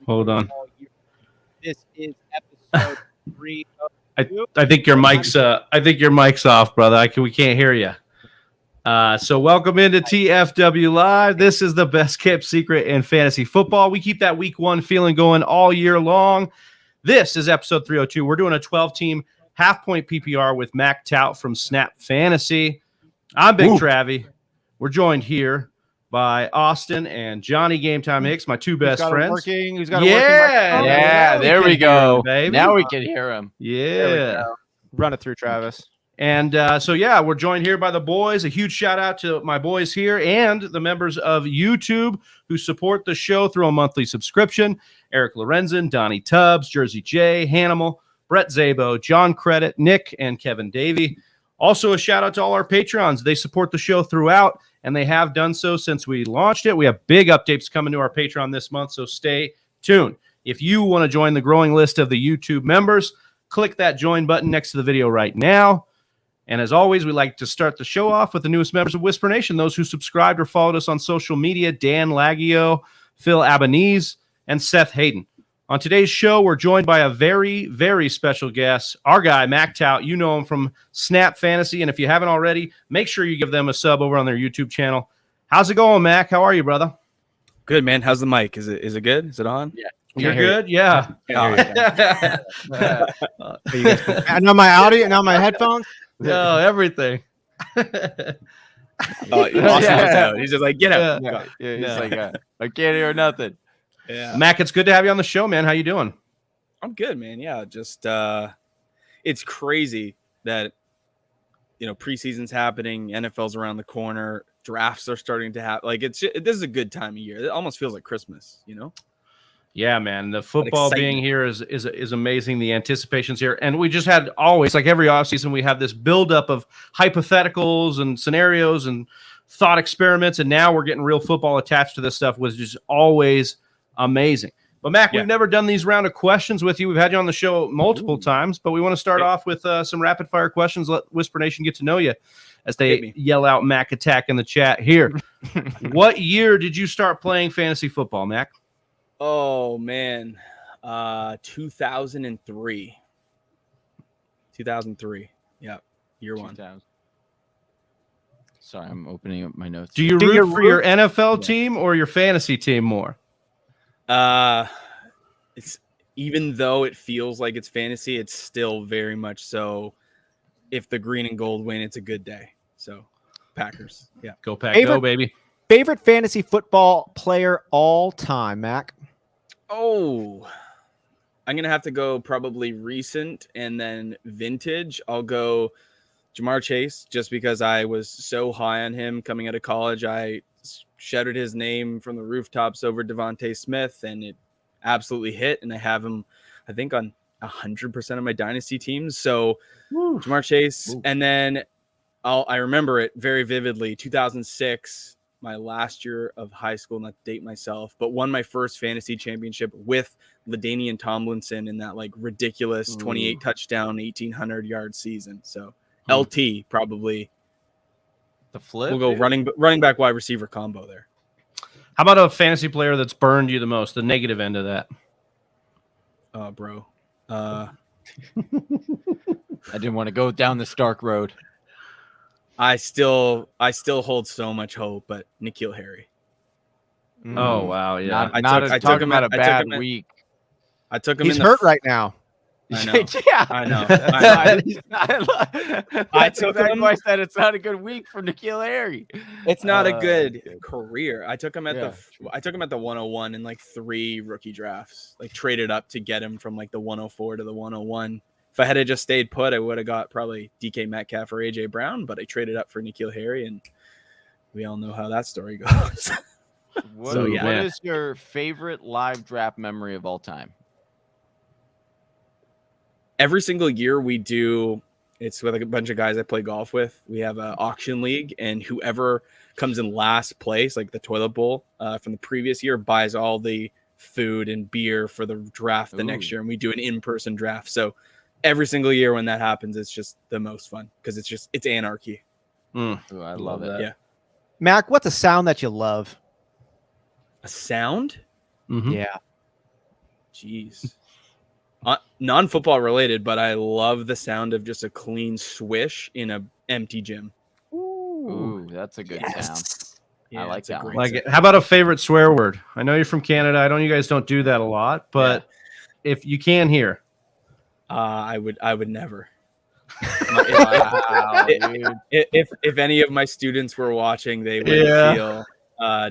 Hold on. This is episode 302. I think your mic's off, brother. We can't hear you. So welcome into TFW Live. This is the best kept secret in fantasy football. We keep that week one feeling going all year long. This is episode 302. We're doing a 12-team half-point PPR with Mac Tout from Snap Fantasy. I'm Big Travie. We're joined here by Austin and Johnny Game Time Hicks, my two best friends. Who's got a working microphone? Yeah, there we go. Baby. Now we can hear him. Yeah. Run it through, Travis. And we're joined here by the boys. A huge shout out to my boys here and the members of YouTube who support the show through a monthly subscription. Eric Lorenzen, Donnie Tubbs, Jersey J, Hanimal, Brett Zabo, John Credit, Nick, and Kevin Davey. Also a shout out to all our Patrons. They support the show throughout, and they have done so since we launched it. We have big updates coming to our Patreon this month, so stay tuned. If you want to join the growing list of the YouTube members, click that join button next to the video right now. And as always, we like to start the show off with the newest members of Whisper Nation, those who subscribed or followed us on social media, Dan Laggio, Phil Abanese, and Seth Hayden. On today's show, we're joined by a very, very special guest, our guy, Mac Tout. You know him from Snap Fantasy, and if you haven't already, make sure you give them a sub over on their YouTube channel. How's it going, Mac? How are you, brother? Good, man. How's the mic? Is it good? Is it on? Yeah. You're good? Yeah. And on my audio and on my headphones? No, everything. He's just like, get out. He's like, I can't hear nothing. Yeah. Mac, it's good to have you on the show, man. How you doing? I'm good, man. Yeah, just it's crazy that preseason's happening, NFL's around the corner, drafts are starting to happen. Like this is a good time of year. It almost feels like Christmas, Yeah, man. The football being here is amazing. The anticipation's here. And we just had always, like every offseason, we have this buildup of hypotheticals and scenarios and thought experiments. And now we're getting real football attached to this stuff, which is always amazing. But, Mac, we've never done these round of questions with you. We've had you on the show multiple times, but we want to start off with some rapid-fire questions. Let Whisper Nation get to know you as they yell out Mac Attack in the chat here. What year did you start playing fantasy football, Mac? Oh, man. 2003. 2003. Yeah, year one. Sorry, I'm opening up my notes. Do you root for your NFL team or your fantasy team more? It's even though it feels like it's fantasy, it's still very much so. If the green and gold win, it's a good day. So, Packers. Yeah, go Pack, go baby. Favorite fantasy football player all time, Mac? Oh, I'm gonna have to go probably recent and then vintage. I'll go Jamar Chase just because I was so high on him coming out of college. I shouted his name from the rooftops over Javonte Smith, and it absolutely hit. And I have him, I think, on 100% of my dynasty teams. So Jamar Chase, and then I remember it very vividly. 2006, my last year of high school, not to date myself, but won my first fantasy championship with LaDainian Tomlinson in that like ridiculous 28 touchdown, 1,800 yard season. So LT probably. The flip. We'll go running back wide receiver combo there. How about a fantasy player that's burned you the most? The negative end of that. Bro. I didn't want to go down the Stark road. I still hold so much hope, but Nikhil Harry. Oh wow, yeah. I took him at a bad week. I took him. He's hurt right now. I know. Yeah, I know. I took him. I said it's not a good week for Nikhil Harry. It's not a good career. I took him at the 101 in like 3 rookie drafts. Like traded up to get him from like the 104 to the 101. If I had just stayed put, I would have got probably DK Metcalf or AJ Brown. But I traded up for Nikhil Harry, and we all know how that story goes. What is your favorite live draft memory of all time? Every single year we do, it's with a bunch of guys I play golf with. We have an auction league, and whoever comes in last place, like the toilet bowl from the previous year, buys all the food and beer for the draft the next year, and we do an in-person draft. So every single year when that happens, it's just the most fun because it's anarchy. Ooh, I love it. Yeah. Mac, what's a sound that you love? A sound? Mm-hmm. Yeah. Jeez. Non-football related, but I love the sound of just a clean swish in a empty gym. Ooh, that's a good sound. Yeah, I like it's a that great one. Like, how about a favorite swear word? I know you're from Canada. I know you guys don't do that a lot, but if you can hear, I would never. Wow, dude. If any of my students were watching, they would feel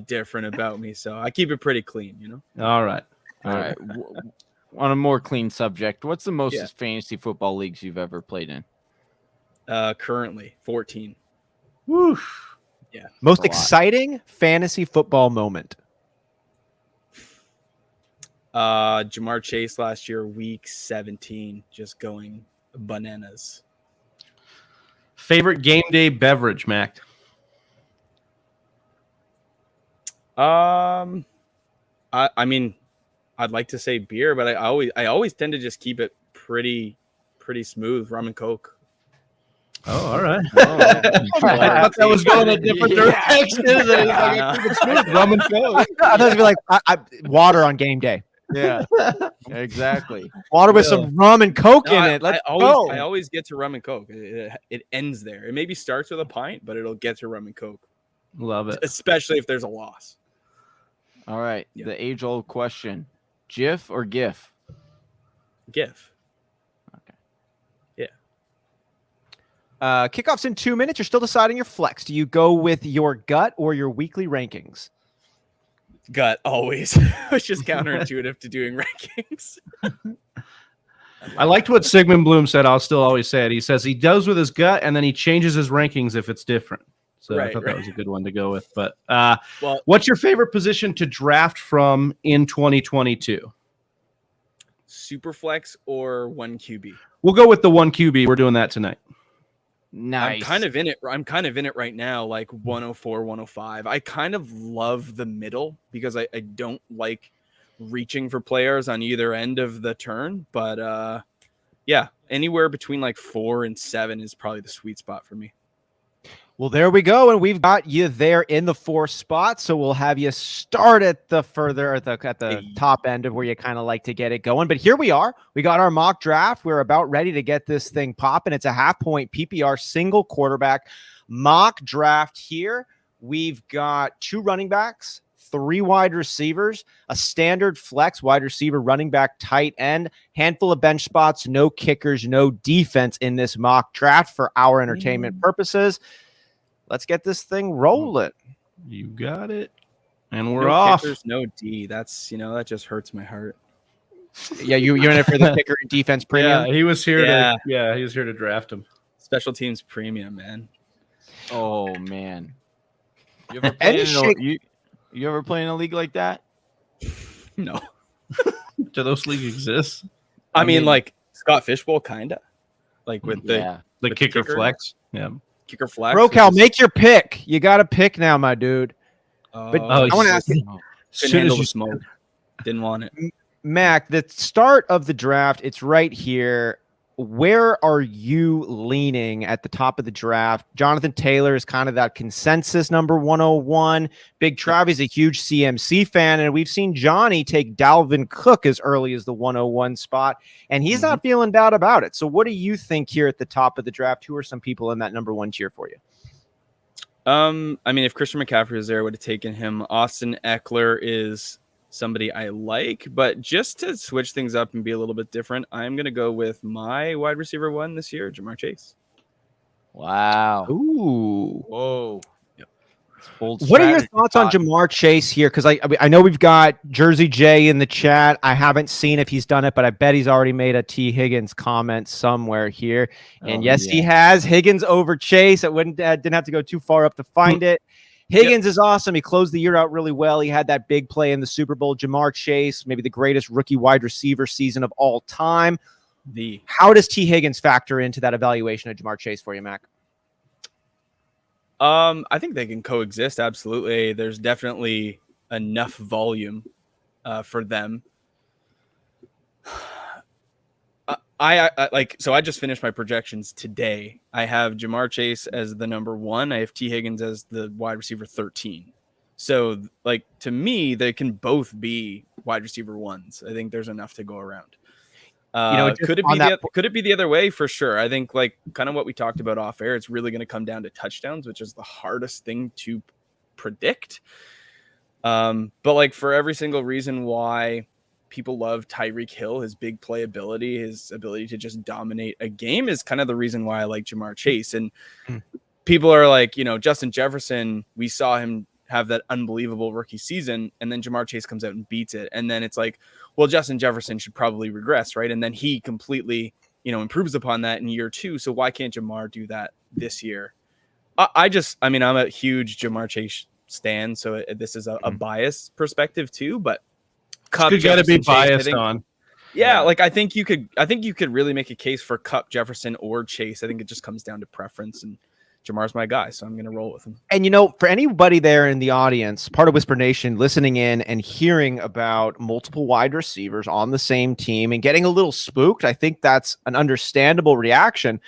different about me. So I keep it pretty clean, you know. all right. All right. On a more clean subject, what's the most Yeah. fantasy football leagues you've ever played in? Currently 14. Woo. Yeah. Most a lot. exciting fantasy football moment. Jamar Chase last year, week 17, just going bananas. Favorite game day beverage, Mac? I mean, I'd like to say beer, but I always tend to just keep it pretty smooth. Rum and Coke. Oh, all right. I thought that was going a different direction. Rum and Coke. I thought it'd be like water on game day. Yeah, exactly. Water with some rum and Coke in it. Let's go. I always get to rum and Coke. It ends there. It maybe starts with a pint, but it'll get to rum and Coke. Love it. Especially if there's a loss. All right. Yeah. The age-old question: GIF or GIF? GIF. Kickoff's in 2 minutes. You're still deciding your flex. Do you go with your gut or your weekly rankings? Gut, always. It's just counterintuitive to doing rankings. I liked what Sigmund Bloom said. I'll still always say it. He says he does with his gut, and then he changes his rankings if it's different. So I thought that was a good one to go with. But well, what's your favorite position to draft from in 2022? Superflex or 1 QB? We'll go with the 1 QB. We're doing that tonight. Nice. I'm kind of in it right now, like 104, 105. I kind of love the middle because I don't like reaching for players on either end of the turn. But yeah, anywhere between like 4 and 7 is probably the sweet spot for me. Well, there we go, and we've got you there in the 4th spot. So we'll have you start at the top end of where you kind of like to get it going. But here we are. We got our mock draft. We're about ready to get this thing popping. It's a half-point PPR single quarterback mock draft here. We've got 2 running backs, 3 wide receivers, a standard flex wide receiver, running back, tight end, handful of bench spots, no kickers, no defense in this mock draft for our entertainment purposes. Let's get this thing rolling. You got it. And we're no off. Kickers, no D. That's, that just hurts my heart. Yeah, you're in it for the kicker and defense premium. Yeah, he was here Yeah. he was here to draft him. Special teams premium, man. Oh man. You ever play you ever play in a league like that? No. Do those leagues exist? I mean, like Scott Fishbowl, kinda. Like with The with kicker kicker? flex. Yeah. kicker flex. Bro, Cal, make your pick. You got to pick now, my dude. But I want to ask you, Couldn't handle the smoke. Didn't want it. Mac, the start of the draft, it's right here. Where are you leaning at the top of the draft? Jonathan Taylor is kind of that consensus number 101. Big Travi's a huge CMC fan, and we've seen Johnny take Dalvin Cook as early as the 101 spot, and he's not feeling bad about it. So what do you think here at the top of the draft? Who are some people in that number 1 tier for you? I mean, if Christian McCaffrey was there, I would have taken him. Austin Eckler is somebody I like, but just to switch things up and be a little bit different, I'm going to go with my wide receiver 1 this year, Jamar Chase. Wow. Ooh. Whoa. Yep. What are your thoughts on Jamar Chase here? Because I know we've got Jersey J in the chat. I haven't seen if he's done it, but I bet he's already made a T. Higgins comment somewhere here. And he has Higgins over Chase. It didn't have to go too far up to find it. Higgins is awesome. He closed the year out really well. He had that big play in the Super Bowl. Jamar Chase, maybe the greatest rookie wide receiver season of all time. How does T. Higgins factor into that evaluation of Jamar Chase for you, Mac? I think they can coexist. Absolutely. There's definitely enough volume for them. I just finished my projections today. I have Jamar Chase as the number 1. I have T. Higgins as the wide receiver 13. So, to me, they can both be wide receiver ones. I think there's enough to go around. Could it be the other way? For sure. I think like kind of what we talked about off air, it's really going to come down to touchdowns, which is the hardest thing to predict. But like for every single reason why people love Tyreek Hill, his big playability, his ability to just dominate a game is kind of the reason why I like Jamar Chase. And people are like, Justin Jefferson, we saw him have that unbelievable rookie season, and then Jamar Chase comes out and beats it. And then it's like, well, Justin Jefferson should probably regress, right? And then he completely, improves upon that in year 2. So why can't Jamar do that this year? I'm a huge Jamar Chase stan, so this is a biased perspective too, but you got to be biased on. Yeah, like I think you could really make a case for Cup, Jefferson, or Chase. I think it just comes down to preference, and Jamar's my guy, so I'm going to roll with him. And, for anybody there in the audience, part of Whisper Nation, listening in and hearing about multiple wide receivers on the same team and getting a little spooked, I think that's an understandable reaction.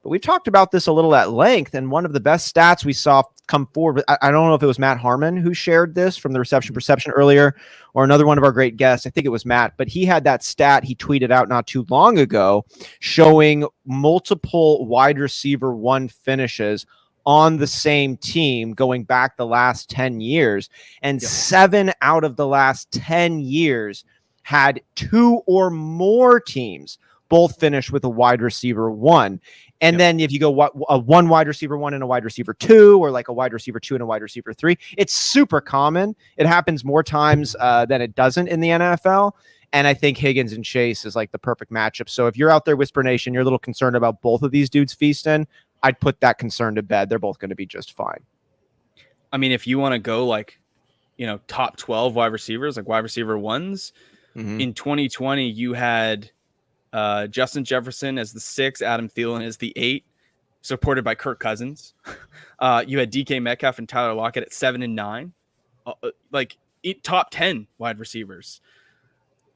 But we've talked about this a little at length, and one of the best stats we saw come forward, I don't know if it was Matt Harmon who shared this from the Reception Perception earlier, or another one of our great guests. I think it was Matt, but he had that stat he tweeted out not too long ago showing multiple wide receiver 1 finishes on the same team going back the last 10 years. And 7 out of the last 10 years had 2 or more teams both finish with a wide receiver 1. And then if you go a 1 wide receiver 1 and a wide receiver 2, or like a wide receiver 2 and a wide receiver 3, it's super common. It happens more times than it doesn't in the NFL. And I think Higgins and Chase is like the perfect matchup. So if you're out there, Whisper Nation, you're a little concerned about both of these dudes feasting, I'd put that concern to bed. They're both going to be just fine. I mean, if you want to go like, top 12 wide receivers, like wide receiver 1s, in 2020, you had Justin Jefferson as the 6, Adam Thielen as the 8, supported by Kirk Cousins. You had DK Metcalf and Tyler Lockett at 7 and 9, top 10 wide receivers.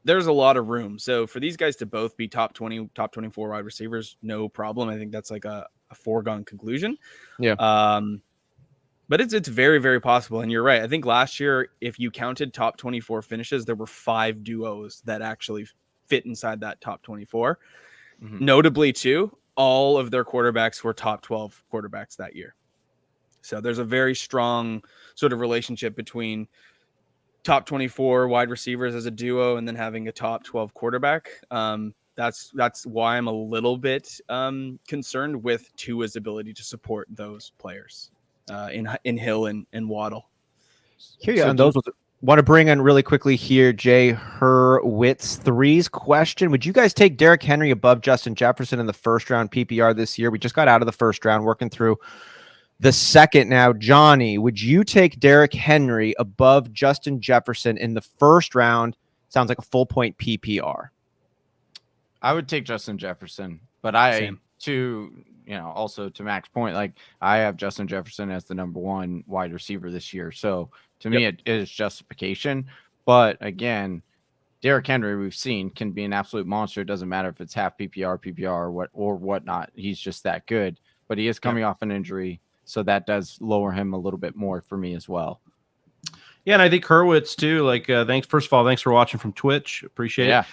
There's a lot of room. So for these guys to both be top 20, top 24 wide receivers, no problem. I think that's like a foregone conclusion. Yeah. But it's very, very possible. And you're right. I think last year, if you counted top 24 finishes, there were 5 duos that actually fit inside that top 24. Notably too, all of their quarterbacks were top 12 quarterbacks that year. So there's a very strong sort of relationship between top 24 wide receivers as a duo and then having a top 12 quarterback. That's why I'm a little bit concerned with Tua's ability to support those players in Hill and Waddle. Here you go. And those want to bring in really quickly here, Jay Hurwitz 3's question. Would you guys take Derrick Henry above Justin Jefferson in the first round PPR this year? We just got out of the first round, working through the second now. Johnny, would you take Derrick Henry above Justin Jefferson in the first round? Sounds like a full point PPR. I would take Justin Jefferson, but also to Mac's point, like I have Justin Jefferson as the number 1 wide receiver this year. So to me, it is justification. But again, Derrick Henry, we've seen, can be an absolute monster. It doesn't matter if it's half PPR, or whatnot. He's just that good. But he is coming off an injury, so that does lower him a little bit more for me as well. Yeah, and I think Hurwitz too. Like, thanks for watching from Twitch. Appreciate it.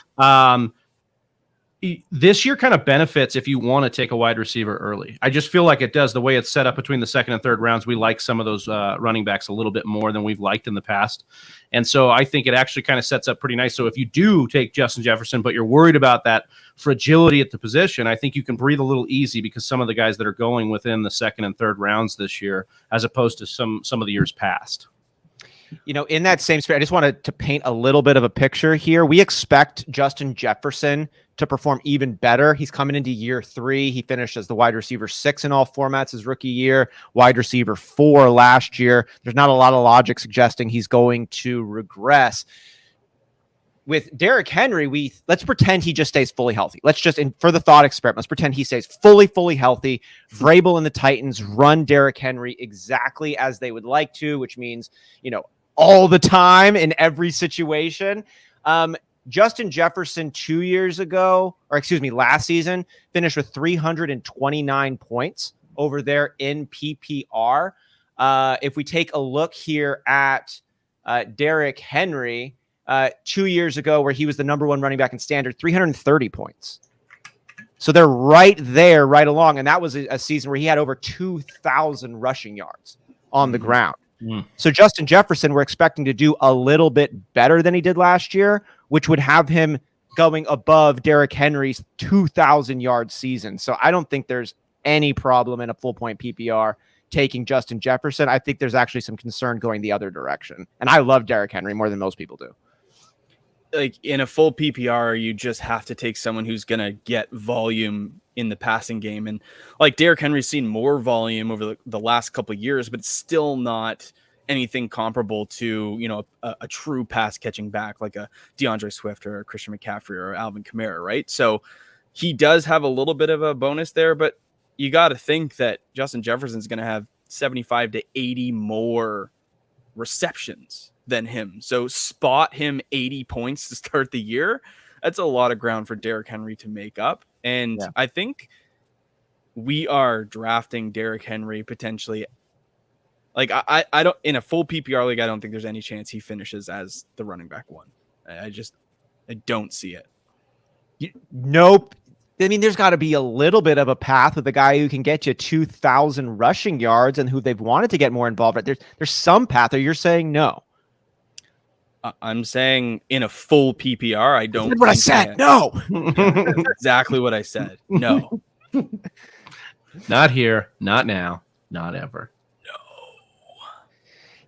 This year kind of benefits if you want to take a wide receiver early. I just feel like it does. The way it's set up between the second and third rounds, we like some of those running backs a little bit more than we've liked in the past. And so I think it actually kind of sets up pretty nice. So if you do take Justin Jefferson, but you're worried about that fragility at the position, I think you can breathe a little easy because some of the guys that are going within the second and third rounds this year, as opposed to some of the years past. In that same spirit, I just wanted to paint a little bit of a picture here. We expect Justin Jefferson to perform even better. He's coming into year 3. He finished as the wide receiver 6 in all formats his rookie year, wide receiver 4 last year. There's not a lot of logic suggesting he's going to regress. With Derrick Henry, let's pretend he just stays fully healthy. For the thought experiment, let's pretend he stays fully healthy. Vrabel and the Titans run Derrick Henry exactly as they would like to, which means, all the time in every situation. Justin Jefferson last season finished with 329 points over there in PPR. If we take a look here at Derrick Henry, 2 years ago, where he was the number one running back in standard, 330 points. So they're right there, right along. And that was a season where he had over 2,000 rushing yards on the ground. So Justin Jefferson, we're expecting to do a little bit better than he did last year, which would have him going above Derrick Henry's 2,000-yard season. So I don't think there's any problem in a full-point PPR taking Justin Jefferson. I think there's actually some concern going the other direction. And I love Derrick Henry more than most people do. Like in a full PPR, you just have to take someone who's going to get volume in the passing game. And like Derrick Henry's seen more volume over the last couple of years, but it's still not anything comparable to, you know, a true pass catching back like a DeAndre Swift or a Christian McCaffrey or Alvin Kamara, right? So he does have a little bit of a bonus there, but you got to think that Justin Jefferson's going to have 75 to 80 more receptions than him. So spot him 80 points to start the year. That's a lot of ground for Derrick Henry to make up. And I think we are drafting Derrick Henry potentially. Like I don't, in a full PPR league, I don't think there's any chance he finishes as the running back one. I don't see it. Nope. I mean, there's got to be a little bit of a path with a guy who can get you 2,000 rushing yards and who they've wanted to get more involved. But there's some path, or you're saying no? I'm saying in a full PPR, I don't. That's what I said. No. That's exactly what I said. No. Not here. Not now. Not ever.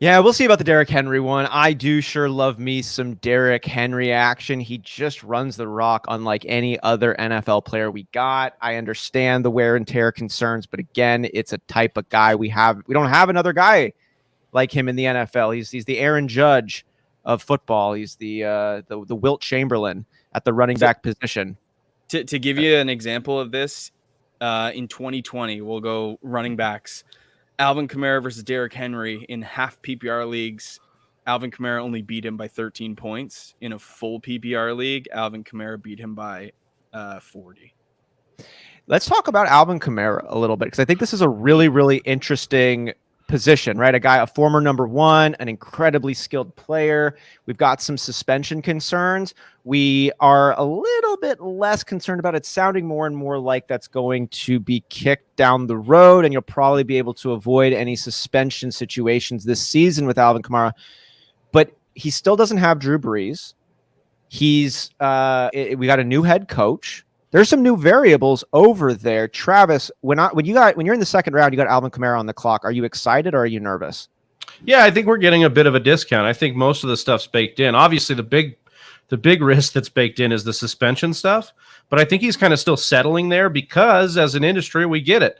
Yeah, we'll see about the Derrick Henry one. I do sure love me some Derrick Henry action. He just runs the rock unlike any other NFL player we got. I understand the wear and tear concerns, but again, it's a type of guy we don't have another guy like him in the NFL. He's the Aaron Judge of football. He's the Wilt Chamberlain at the running back position. To give you an example of this, in 2020, we'll go running backs. Alvin Kamara versus Derrick Henry in half PPR leagues. Alvin Kamara only beat him by 13 points. In a full PPR league, Alvin Kamara beat him by 40. Let's talk about Alvin Kamara a little bit, because I think this is a really, really interesting position, right? A former number one, an incredibly skilled player. We've got some suspension concerns. We are a little bit less concerned about it, sounding more and more like that's going to be kicked down the road, and you'll probably be able to avoid any suspension situations this season with Alvin Kamara. But he still doesn't have Drew Brees. We got a new head coach. There's some new variables over there. Travis, when you're in the second round, you got Alvin Kamara on the clock. Are you excited or are you nervous? Yeah, I think we're getting a bit of a discount. I think most of the stuff's baked in. Obviously, the big risk that's baked in is the suspension stuff, but I think he's kind of still settling there because as an industry, we get it.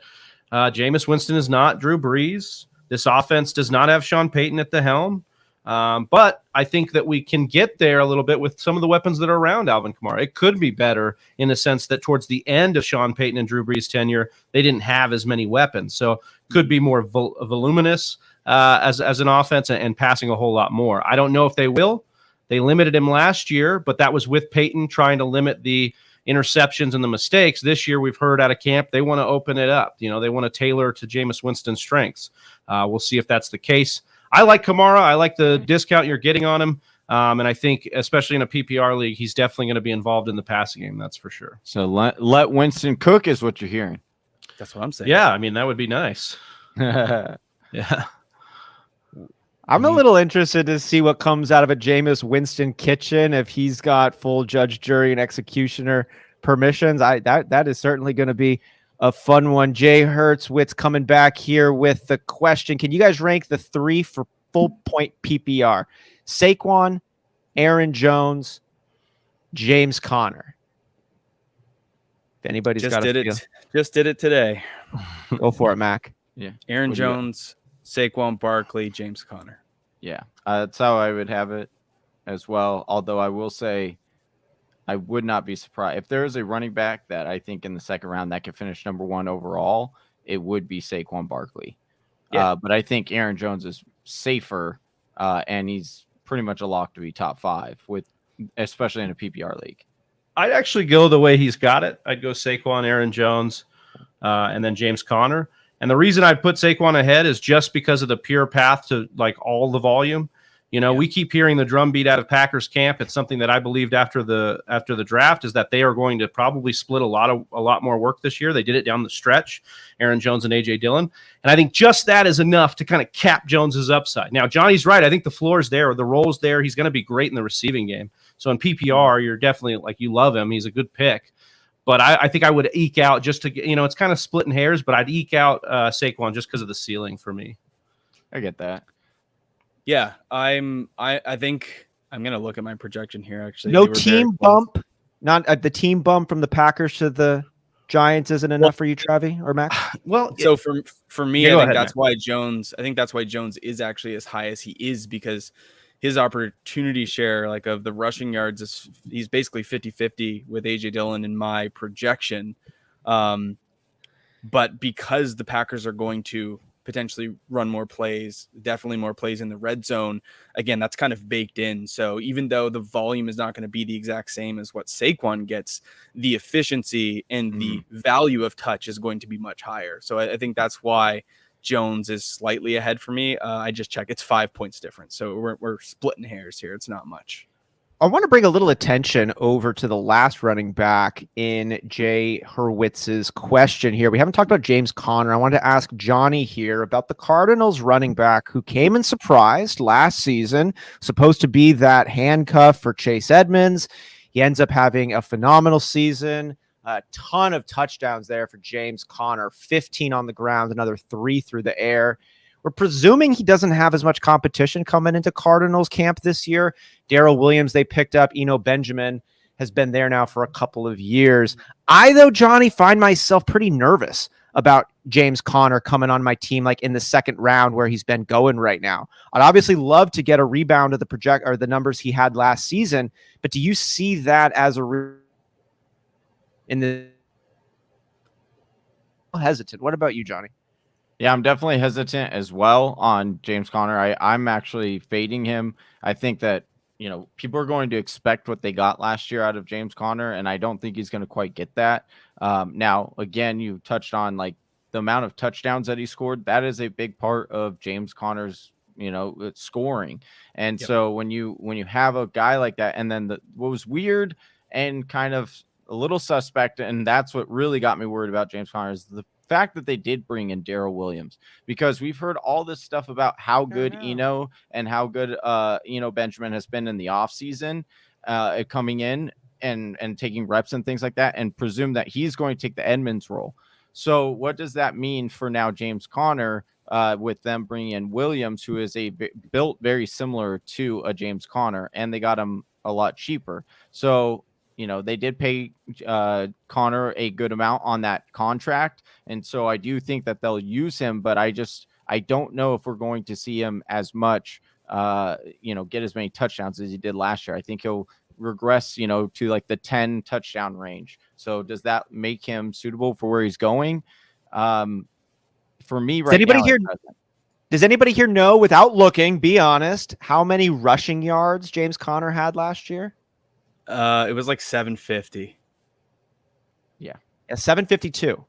Jameis Winston is not Drew Brees. This offense does not have Sean Payton at the helm. But I think that we can get there a little bit with some of the weapons that are around Alvin Kamara. It could be better in the sense that towards the end of Sean Payton and Drew Brees' tenure, they didn't have as many weapons. So could be more voluminous as an offense and passing a whole lot more. I don't know if they will. They limited him last year, but that was with Payton trying to limit the interceptions and the mistakes. This year, we've heard out of camp, they want to open it up. You know, they want to tailor to Jameis Winston's strengths. We'll see if that's the case. I like Kamara. I like the discount you're getting on him. And I think, especially in a PPR league, he's definitely going to be involved in the passing game. That's for sure. So let Winston cook is what you're hearing. That's what I'm saying. Yeah, I mean, that would be nice. Yeah. I'm a little interested to see what comes out of a Jameis Winston kitchen if he's got full judge, jury, and executioner permissions. That is certainly going to be a fun one. Jay Hertzwitz coming back here with the question. Can you guys rank the three for full point PPR? Saquon, Aaron Jones, James Conner. If anybody's just got did it today. Go for it, Mac. Yeah. Aaron Jones, Saquon Barkley, James Conner. Yeah. That's how I would have it as well. Although I will say I would not be surprised if there is a running back that I think in the second round that could finish number one overall, it would be Saquon Barkley. Yeah. But I think Aaron Jones is safer, and he's pretty much a lock to be top five, especially in a PPR league. I'd actually go the way he's got it. I'd go Saquon, Aaron Jones, and then James Conner. And the reason I'd put Saquon ahead is just because of the pure path to like all the volume. You know, we keep hearing the drumbeat out of Packers camp. It's something that I believed after the draft is that they are going to probably split a lot more work this year. They did it down the stretch, Aaron Jones and AJ Dillon. And I think just that is enough to kind of cap Jones's upside. Now, Johnny's right. I think the floor is there, or the role's there. He's going to be great in the receiving game. So in PPR, you're definitely like, you love him. He's a good pick. But I think I would eke out just to, you know, it's kind of splitting hairs, but I'd eke out Saquon just because of the ceiling for me. I get that. Yeah, I think I'm gonna look at my projection here. Actually, No team bump, not the team bump from the Packers to the Giants isn't enough for you, Travi or Mac. Well, so for me, Yeah, I think ahead, that's why Jones. I think that's why Jones is actually as high as he is, because his opportunity share, like of the rushing yards, he's basically 50-50 with AJ Dillon in my projection. But because the Packers are going to potentially run more plays, definitely more plays in the red zone, again, that's kind of baked in. So even though the volume is not going to be the exact same as what Saquon gets, the efficiency and the value of touch is going to be much higher. So I think that's why Jones is slightly ahead for me. I just checked. It's 5 points difference. So we're splitting hairs here. It's not much. I want to bring a little attention over to the last running back in Jay Hurwitz's question here. We haven't talked about James Conner. I wanted to ask Johnny here about the Cardinals running back who came and surprised last season, supposed to be that handcuff for Chase Edmonds. He ends up having a phenomenal season, a ton of touchdowns there for James Conner, 15 on the ground, another 3 through the air. We're presuming he doesn't have as much competition coming into Cardinals camp this year. Darrell Williams, they picked up. Eno Benjamin has been there now for a couple of years. I, though, Johnny, find myself pretty nervous about James Conner coming on my team, like in the second round where he's been going right now. I'd obviously love to get a rebound of the numbers he had last season, but do you see that as hesitant? What about you, Johnny? Yeah, I'm definitely hesitant as well on James Conner. I'm actually fading him. I think that, you know, people are going to expect what they got last year out of James Conner, and I don't think he's going to quite get that. Now, again, you touched on like the amount of touchdowns that he scored. That is a big part of James Conner's, you know, scoring. And so when you have a guy like that, and then what was weird and kind of a little suspect, and that's what really got me worried about James Conner, is the fact that they did bring in Darrell Williams, because we've heard all this stuff about how good Eno and how good Eno Benjamin has been in the offseason, coming in and taking reps and things like that, and presume that he's going to take the Edmonds role. So what does that mean for now James Conner, with them bringing in Williams, who is built very similar to a James Conner, and they got him a lot cheaper. So, you know, they did pay Conner a good amount on that contract. And so I do think that they'll use him, but I don't know if we're going to see him as much, you know, get as many touchdowns as he did last year. I think he'll regress, you know, to like the 10 touchdown range. So does that make him suitable for where he's going? For me, right now, does anybody here know, without looking, be honest, how many rushing yards James Conner had last year? It was like 750. Yeah, 752.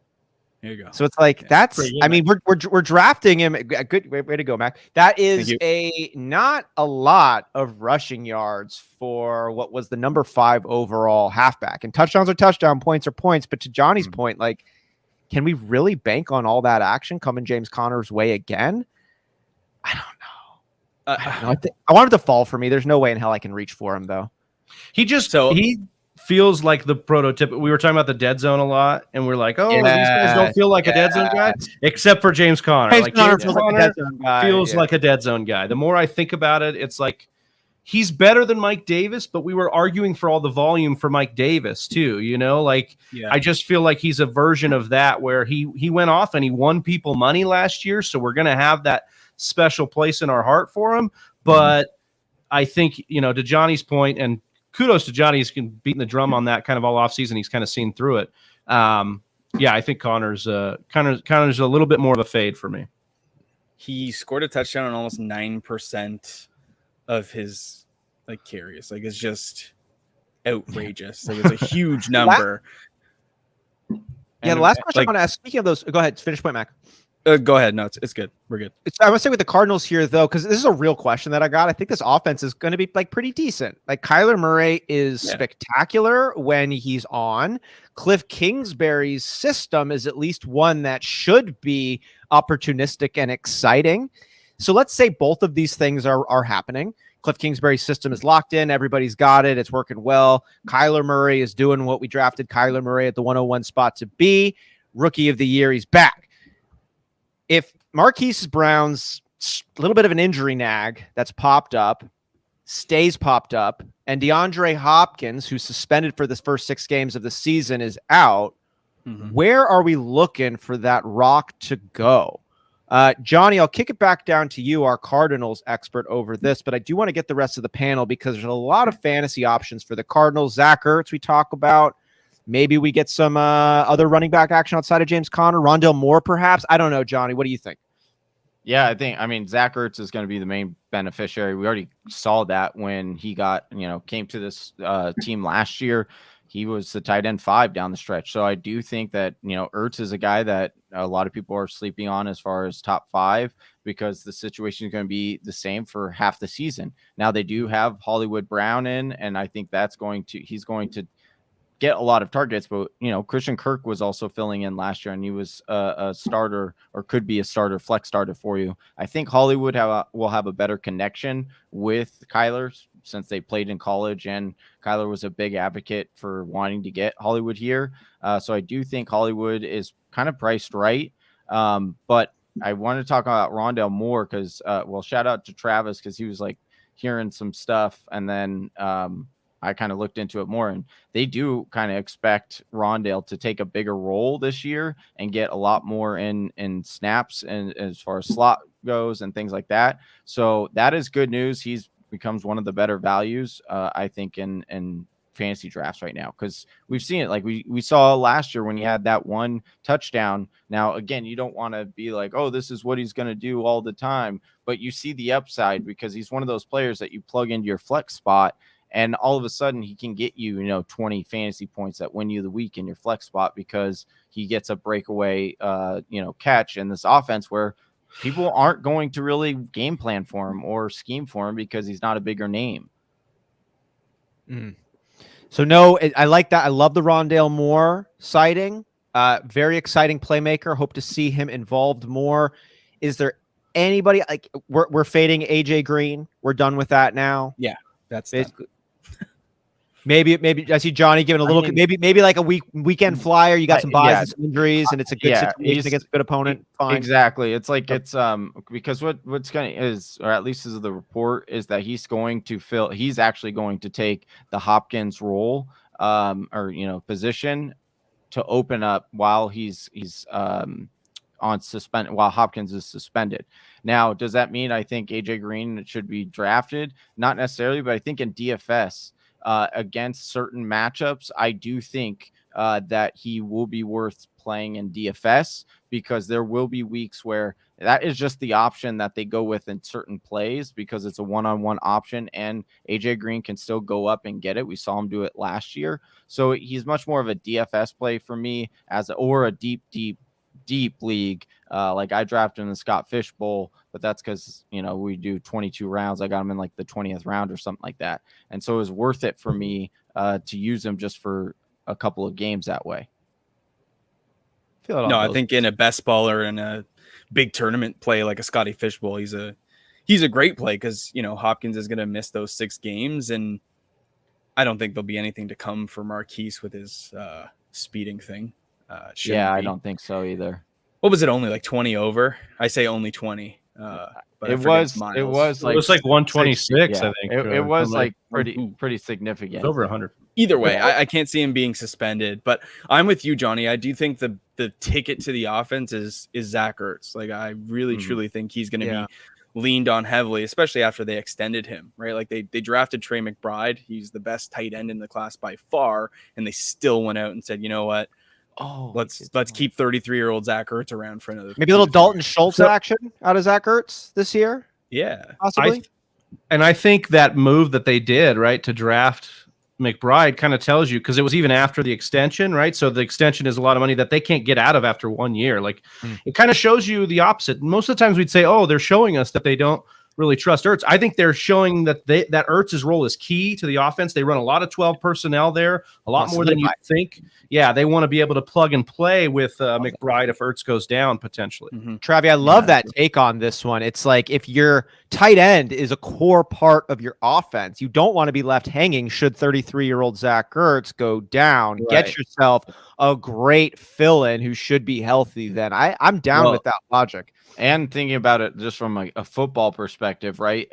Here you go. So it's like that's. I mean, we're drafting him. Good way to go, Mac. That is not a lot of rushing yards for what was the number 5 overall halfback. And touchdowns are touchdown, points are points. But to Johnny's point, like, can we really bank on all that action coming James Conner's way again? I don't know. I want him to fall for me. There's no way in hell I can reach for him though. He feels like the prototype. We were talking about the dead zone a lot, and we're like, these guys don't feel like a dead zone guy, except for James Conner. James Conner feels like a dead zone guy. Like a dead zone guy. The more I think about it, it's like he's better than Mike Davis, but we were arguing for all the volume for Mike Davis too. You know, like I just feel like he's a version of that where he went off and he won people money last year, so we're gonna have that special place in our heart for him. But I think, you know, to Johnny's point, and kudos to Johnny, he's been beating the drum on that kind of all off season. He's kind of seen through it. I think Connor's a little bit more of a fade for me. He scored a touchdown on almost 9% of his like carries. Like, it's just outrageous. Like, it's a huge number. The last question I want to ask, speaking of those, go ahead, finish point, Mac. Go ahead. No, it's good. We're good. I would say with the Cardinals here, though, because this is a real question that I got. I think this offense is going to be like pretty decent. Like Kyler Murray is spectacular when he's on. Cliff Kingsbury's system is at least one that should be opportunistic and exciting. So let's say both of these things are happening. Cliff Kingsbury's system is locked in. Everybody's got it. It's working well. Kyler Murray is doing what we drafted Kyler Murray at the 101 spot to be. Rookie of the year, he's back. If Marquise Brown's a little bit of an injury nag that's popped up, stays popped up, and DeAndre Hopkins, who's suspended for the first 6 games of the season, is out, where are we looking for that rock to go? Johnny, I'll kick it back down to you, our Cardinals expert over this, but I do want to get the rest of the panel because there's a lot of fantasy options for the Cardinals. Zach Ertz, we talk about. Maybe we get some other running back action outside of James Conner. Rondale Moore, perhaps. I don't know, Johnny. What do you think? Yeah, I mean, Zach Ertz is going to be the main beneficiary. We already saw that when he came to this team last year. He was the tight end 5 down the stretch. So I do think that, Ertz is a guy that a lot of people are sleeping on as far as top 5 because the situation is going to be the same for half the season. Now they do have Hollywood Brown in, and I think he's going to get a lot of targets, but Christian Kirk was also filling in last year, and he was a starter or could be a starter, flex starter for you. I think Hollywood will have a better connection with Kyler since they played in college, and Kyler was a big advocate for wanting to get Hollywood here. So I do think Hollywood is kind of priced right. But I want to talk about Rondale Moore because, shout out to Travis because he was like hearing some stuff, and then I kind of looked into it more, and they do kind of expect Rondale to take a bigger role this year and get a lot more in snaps and as far as slot goes and things like that. So that is good news. He's becomes one of the better values, I think, in fantasy drafts right now, because we've seen it. Like we saw last year when he had that one touchdown. Now, again, you don't want to be like, oh, this is what he's going to do all the time, but you see the upside because he's one of those players that you plug into your flex spot, and all of a sudden he can get you, 20 fantasy points that win you the week in your flex spot because he gets a breakaway, catch in this offense where people aren't going to really game plan for him or scheme for him because he's not a bigger name. So no, I like that. I love the Rondale Moore sighting. Very exciting playmaker. Hope to see him involved more. Is there anybody like we're fading AJ Green? We're done with that now. Yeah, that's basically. Maybe I see Johnny giving a little. Maybe like a weekend flyer. You got some buys and some injuries, and it's a good situation against a good opponent. Fine. Exactly. It's like because what's going to is, or at least is the report is that he's actually going to take the Hopkins role, position to open up while he's on suspend while Hopkins is suspended. Now, does that mean I think AJ Green should be drafted? Not necessarily, but I think in DFS. Against certain matchups, I do think that he will be worth playing in DFS because there will be weeks where that is just the option that they go with in certain plays because it's a one-on-one option and AJ Green can still go up and get it. We saw him do it last year. So he's much more of a DFS play for me or a deep league. Like I drafted him in the Scott Fish Bowl, but that's because, we do 22 rounds. I got him in like the 20th round or something like that. And so it was worth it for me to use him just for a couple of games that way. I think in a best ball or in a big tournament play like a Scotty Fish Bowl, he's a great play because, Hopkins is going to miss those 6 games. And I don't think there'll be anything to come for Marquise with his speeding thing. I don't think so either. What was it? Only like 20 over? I say only 20. But it was like 126. I think it was like pretty significant. It's over 100. Either way, I can't see him being suspended. But I'm with you, Johnny. I do think the ticket to the offense is Zach Ertz. Like I really truly think he's going to be leaned on heavily, especially after they extended him. Right? Like they drafted Trey McBride. He's the best tight end in the class by far, and they still went out and said, you know what? Oh, let's keep 33-year-old Zach Ertz around for another. Maybe a little Dalton Schultz action out of Zach Ertz this year. Yeah, possibly. I think that move that they did, right, to draft McBride kind of tells you, because it was even after the extension, right? So the extension is a lot of money that they can't get out of after 1 year. Like it kind of shows you the opposite. Most of the times we'd say, oh, they're showing us that they don't really trust Ertz. I think they're showing that that Ertz's role is key to the offense. They run a lot of 12 personnel there, a lot more than you think. Yeah, they want to be able to plug and play with McBride if Ertz goes down potentially. Travi, I love that take on this one. It's like if your tight end is a core part of your offense, you don't want to be left hanging should 33-year-old Zach Ertz go down. Right. Get yourself a great fill-in who should be healthy then. I'm down with that logic. And thinking about it just from a football perspective, right?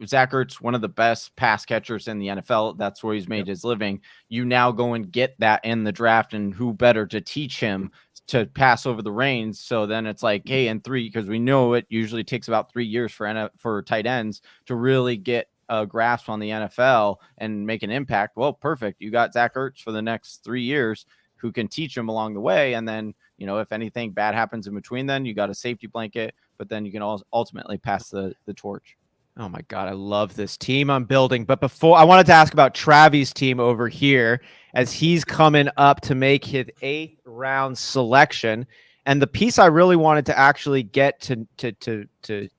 Zach Ertz, one of the best pass catchers in the NFL. That's where he's made his living. You now go and get that in the draft, and who better to teach him to pass over the reins? So then it's like, hey, in 3, because we know it usually takes about 3 years for tight ends to really get a grasp on the NFL and make an impact. Well, perfect. You got Zach Ertz for the next 3 years who can teach him along the way. And then, if anything bad happens in between, then you got a safety blanket, but then you can ultimately pass the torch. Oh my God, I love this team I'm building. But before, I wanted to ask about Travi's team over here as he's coming up to make his 8th round selection. And the piece I really wanted to actually get to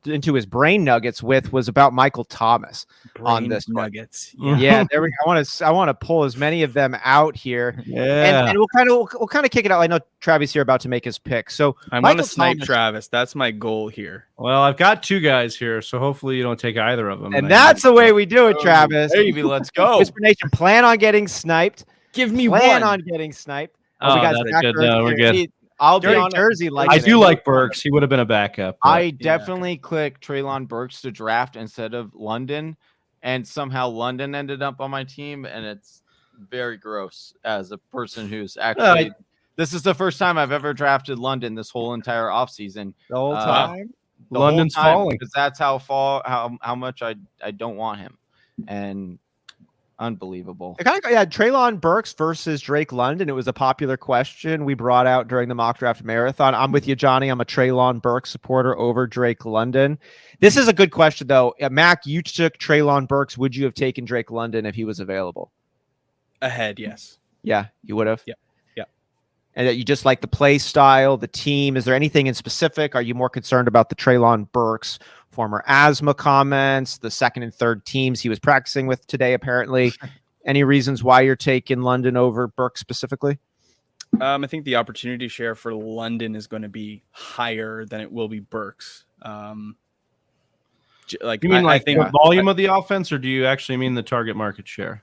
into his brain nuggets with was about Michael Thomas on this nuggets. Yeah, there we go. I want to pull as many of them out here. Yeah, and we'll kind of kick it out. I know Travis here about to make his pick. So I'm going to snipe Travis. That's my goal here. Well, I've got 2 guys here, so hopefully you don't take either of them. And that's the way we do it, Travis. Baby, let's go. Whisper Nation, plan on getting sniped. Give me plan one. on getting sniped. Oh, we got that's good. No, we're good. I'll be on Jersey. I do like Burks. He would have been a backup. I definitely clicked Treylon Burks to draft instead of London, and somehow London ended up on my team, and it's very gross as a person who's actually. This is the first time I've ever drafted London this whole entire offseason. The whole time? London's falling. Because that's how much I don't want him. And unbelievable. Treylon Burks versus Drake London. It was a popular question we brought out during the mock draft marathon. I'm with you, Johnny. I'm a Treylon Burks supporter over Drake London. This is a good question, though. Mac, you took Treylon Burks. Would you have taken Drake London if he was available? Ahead, yes. Yeah, you would have? Yeah. And that you just like the play style, the team. Is there anything in specific? Are you more concerned about the Treylon Burks former asthma comments, the second and third teams he was practicing with today, apparently? Any reasons why you're taking London over Burks specifically? I think the opportunity share for London is going to be higher than it will be Burks. You mean I think the volume of the offense, or do you actually mean the target market share?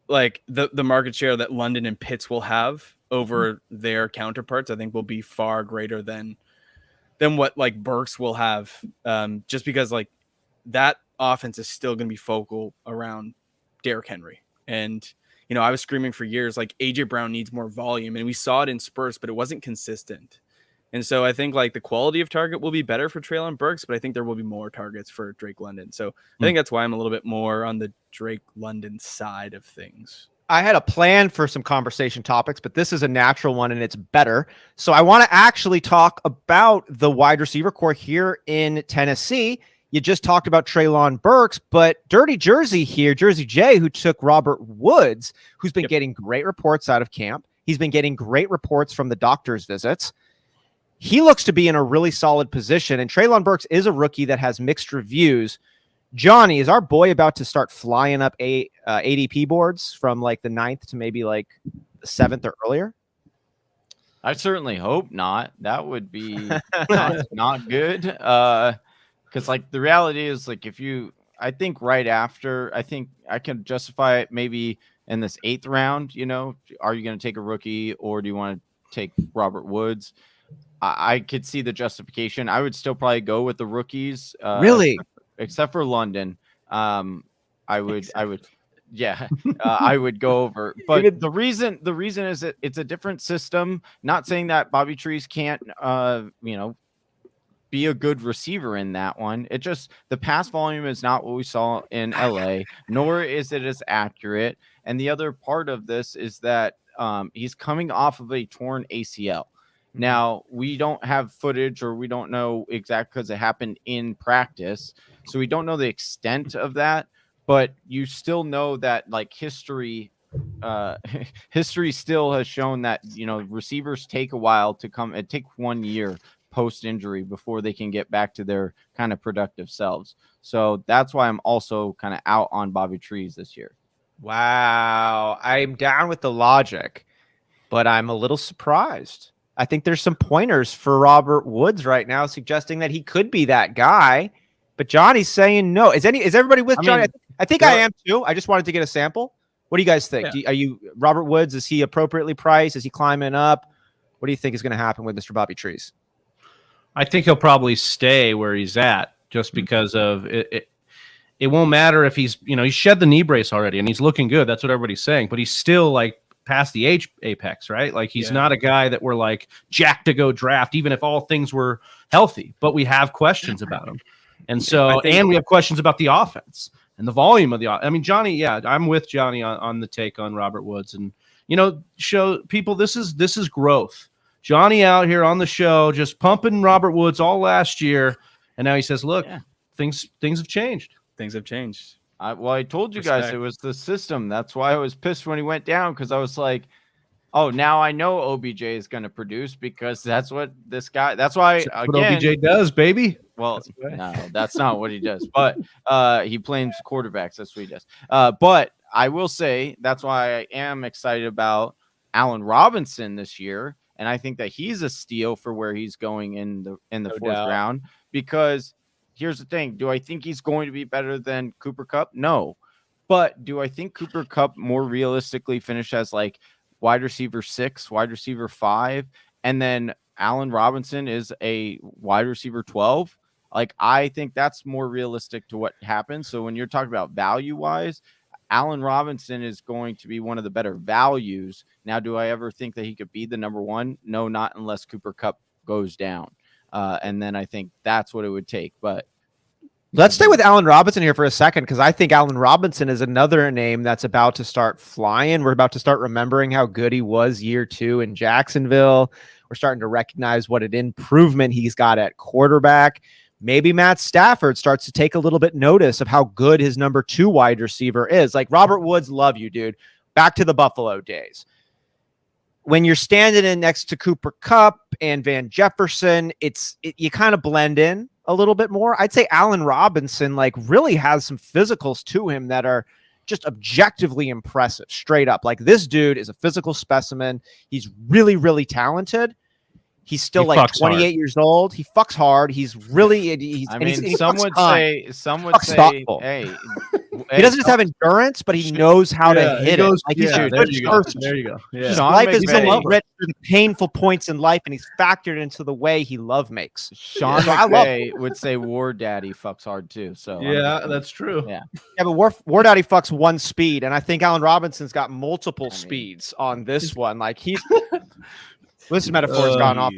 Like the market share that London and Pitts will have over their counterparts, I think will be far greater than what like Burks will have. Just because like that offense is still going to be focal around Derrick Henry. And, I was screaming for years, like AJ Brown needs more volume, and we saw it in spurts, but it wasn't consistent. And so I think like the quality of target will be better for Treylon Burks, but I think there will be more targets for Drake London. So I think that's why I'm a little bit more on the Drake London side of things. I had a plan for some conversation topics, but this is a natural one and it's better. So I want to actually talk about the wide receiver core here in Tennessee. You just talked about Treylon Burks, but Dirty Jersey here, Jersey J, who took Robert Woods, who's been getting great reports out of camp. He's been getting great reports from the doctor's visits. He looks to be in a really solid position, and Treylon Burks is a rookie that has mixed reviews. Johnny, is our boy about to start flying up ADP boards from like the 9th to maybe like the 7th or earlier? I certainly hope not. That would be not good. Because like the reality is like I think right after, I think I can justify it maybe in this 8th round, are you going to take a rookie or do you want to take Robert Woods? I could see the justification. I would still probably go with the rookies. Really? Except for London. I would I would go over. But the reason is that it's a different system. Not saying that Bobby Trees can't be a good receiver in that one. It just the pass volume is not what we saw in LA, nor is it as accurate. And the other part of this is that he's coming off of a torn ACL. Now, we don't have footage or we don't know exactly because it happened in practice. So we don't know the extent of that, but you still know that like history history still has shown that, receivers take a while to come. It take 1 year post injury before they can get back to their kind of productive selves. So that's why I'm also kind of out on Bobby Trees this year. Wow. I'm down with the logic, but I'm a little surprised. I think there's some pointers for Robert Woods right now suggesting that he could be that guy, but Johnny's saying no. Is everybody with Johnny? I think I am too. I just wanted to get a sample. What do you guys think? Yeah. Are you Robert Woods? Is he appropriately priced? Is he climbing up? What do you think is going to happen with Mr. Bobby Trees? I think he'll probably stay where he's at just because of it. It won't matter if he's shed the knee brace already and he's looking good. That's what everybody's saying, but he's still like past the apex, right? Like he's not a guy that we're like jacked to go draft, even if all things were healthy, but we have questions about him. And so, and we have questions about the offense and the volume of the offense. I mean, Johnny, I'm with Johnny on the take on Robert Woods, and, show people, this is growth. Johnny out here on the show, just pumping Robert Woods all last year. And now he says, look, things have changed. Things have changed. I told you guys it was the system. That's why I was pissed when he went down, because I was like, oh, now I know OBJ is going to produce, because that's what this guy. That's why what OBJ does, baby. Well, no, that's not what he does. But he plays quarterbacks. That's what he does. But I will say that's why I am excited about Allen Robinson this year, and I think that he's a steal for where he's going in the fourth round. Because here's the thing: do I think he's going to be better than Cooper Kupp? No, but do I think Cooper Kupp more realistically finish as like wide receiver 6, wide receiver 5, and then Allen Robinson is a wide receiver 12? Like, I think that's more realistic to what happens. So when you're talking about value wise, Allen Robinson is going to be one of the better values. Now, do I ever think that he could be the number one? No, not unless Cooper Kupp goes down. And then I think that's what it would take. But let's stay with Allen Robinson here for a second, because I think Allen Robinson is another name that's about to start flying. We're about to start remembering how good he was year 2 in Jacksonville. We're starting to recognize what an improvement he's got at quarterback. Maybe Matt Stafford starts to take a little bit notice of how good his number 2 wide receiver is. Like, Robert Woods, love you, dude. Back to the Buffalo days. When you're standing in next to Cooper Kupp and Van Jefferson, you kind of blend in a little bit more. I'd say Allen Robinson really has some physicals to him that are just objectively impressive, straight up. Like, this dude is a physical specimen. He's really, really talented. He's still 28 years old. He fucks hard. He's really. Some would say, thoughtful. Hey, he doesn't just have endurance, but he knows how to hit it. Like, there you go. Yeah. His life is so rich through the painful points in life, and he's factored into the way he love makes. Sean McVay would say War Daddy fucks hard too. So that's true. Yeah, but War Daddy fucks one speed, and I think Allen Robinson's got multiple speeds on this one. Like, he's. This metaphor has gone off.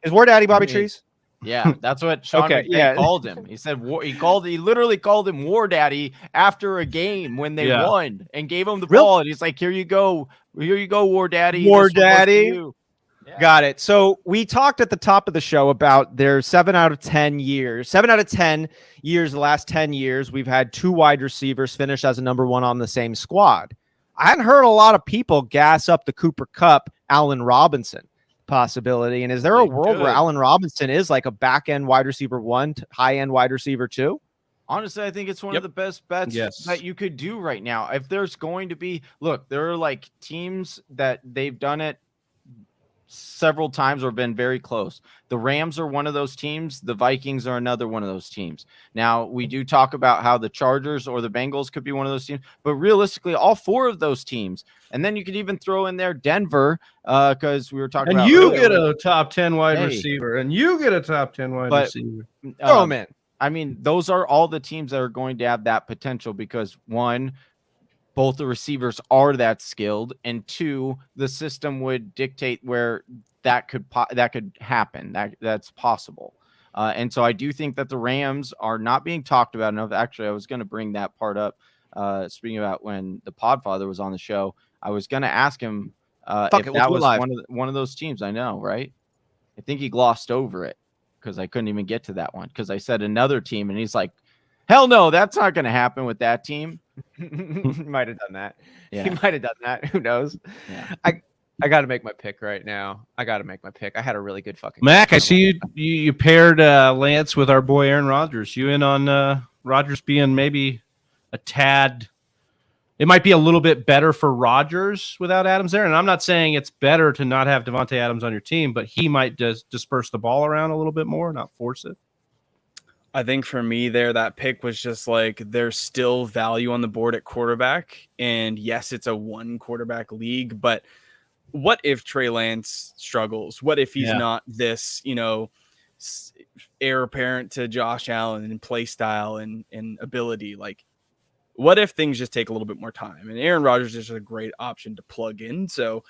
Is War Daddy Bobby Trees? Yeah, that's what Sean McVay called him. He said he literally called him War Daddy after a game when they won and gave him the ball. And he's like, here you go, War Daddy. War Daddy. Yeah. Got it. So we talked at the top of the show about their 7 out of 10 years. 7 out of 10 years, the last 10 years, we've had 2 wide receivers finish as a number 1 on the same squad. I hadn't heard a lot of people gas up the Cooper Kupp, Allen Robinson possibility. And is there a world where Allen Robinson is like a back-end wide receiver 1, high-end wide receiver 2? Honestly, I think it's one of the best bets that you could do right now. If there's going to be, look, there are like teams that they've done it several times or been very close. The Rams are one of those teams. The Vikings are another one of those teams. Now, we do talk about how the Chargers or the Bengals could be one of those teams, but realistically, all 4 of those teams. And then you could even throw in there Denver, because we were talking about. And you get a top 10 wide receiver, and you get a top 10 wide receiver. Oh, man. I mean, those are all the teams that are going to have that potential because, 1, both the receivers are that skilled, and 2, the system would dictate where that could happen. That's possible. And so I do think that the Rams are not being talked about enough. Actually, I was going to bring that part up. Speaking about when the Podfather was on the show, I was going to ask him if that was one of those teams. I know, right? I think he glossed over it because I couldn't even get to that one because I said another team, and he's like, Hell no, that's not going to happen with that team. Might have done that. Yeah. He might have done that. Who knows? Yeah. I got to make my pick right now. I had a really good fucking Mac, pick. I see you paired Lance with our boy Aaron Rodgers. You in on Rodgers being maybe a tad? It might be a little bit better for Rodgers without Adams there. And I'm not saying it's better to not have Davante Adams on your team, but he might just disperse the ball around a little bit more, not force it. I think for me there, that pick was just like there's still value on the board at quarterback. And yes, it's a one quarterback league, but what if Trey Lance struggles? What if he's not this, heir apparent to Josh Allen in play style and ability? Like, what if things just take a little bit more time? And Aaron Rodgers is a great option to plug in. So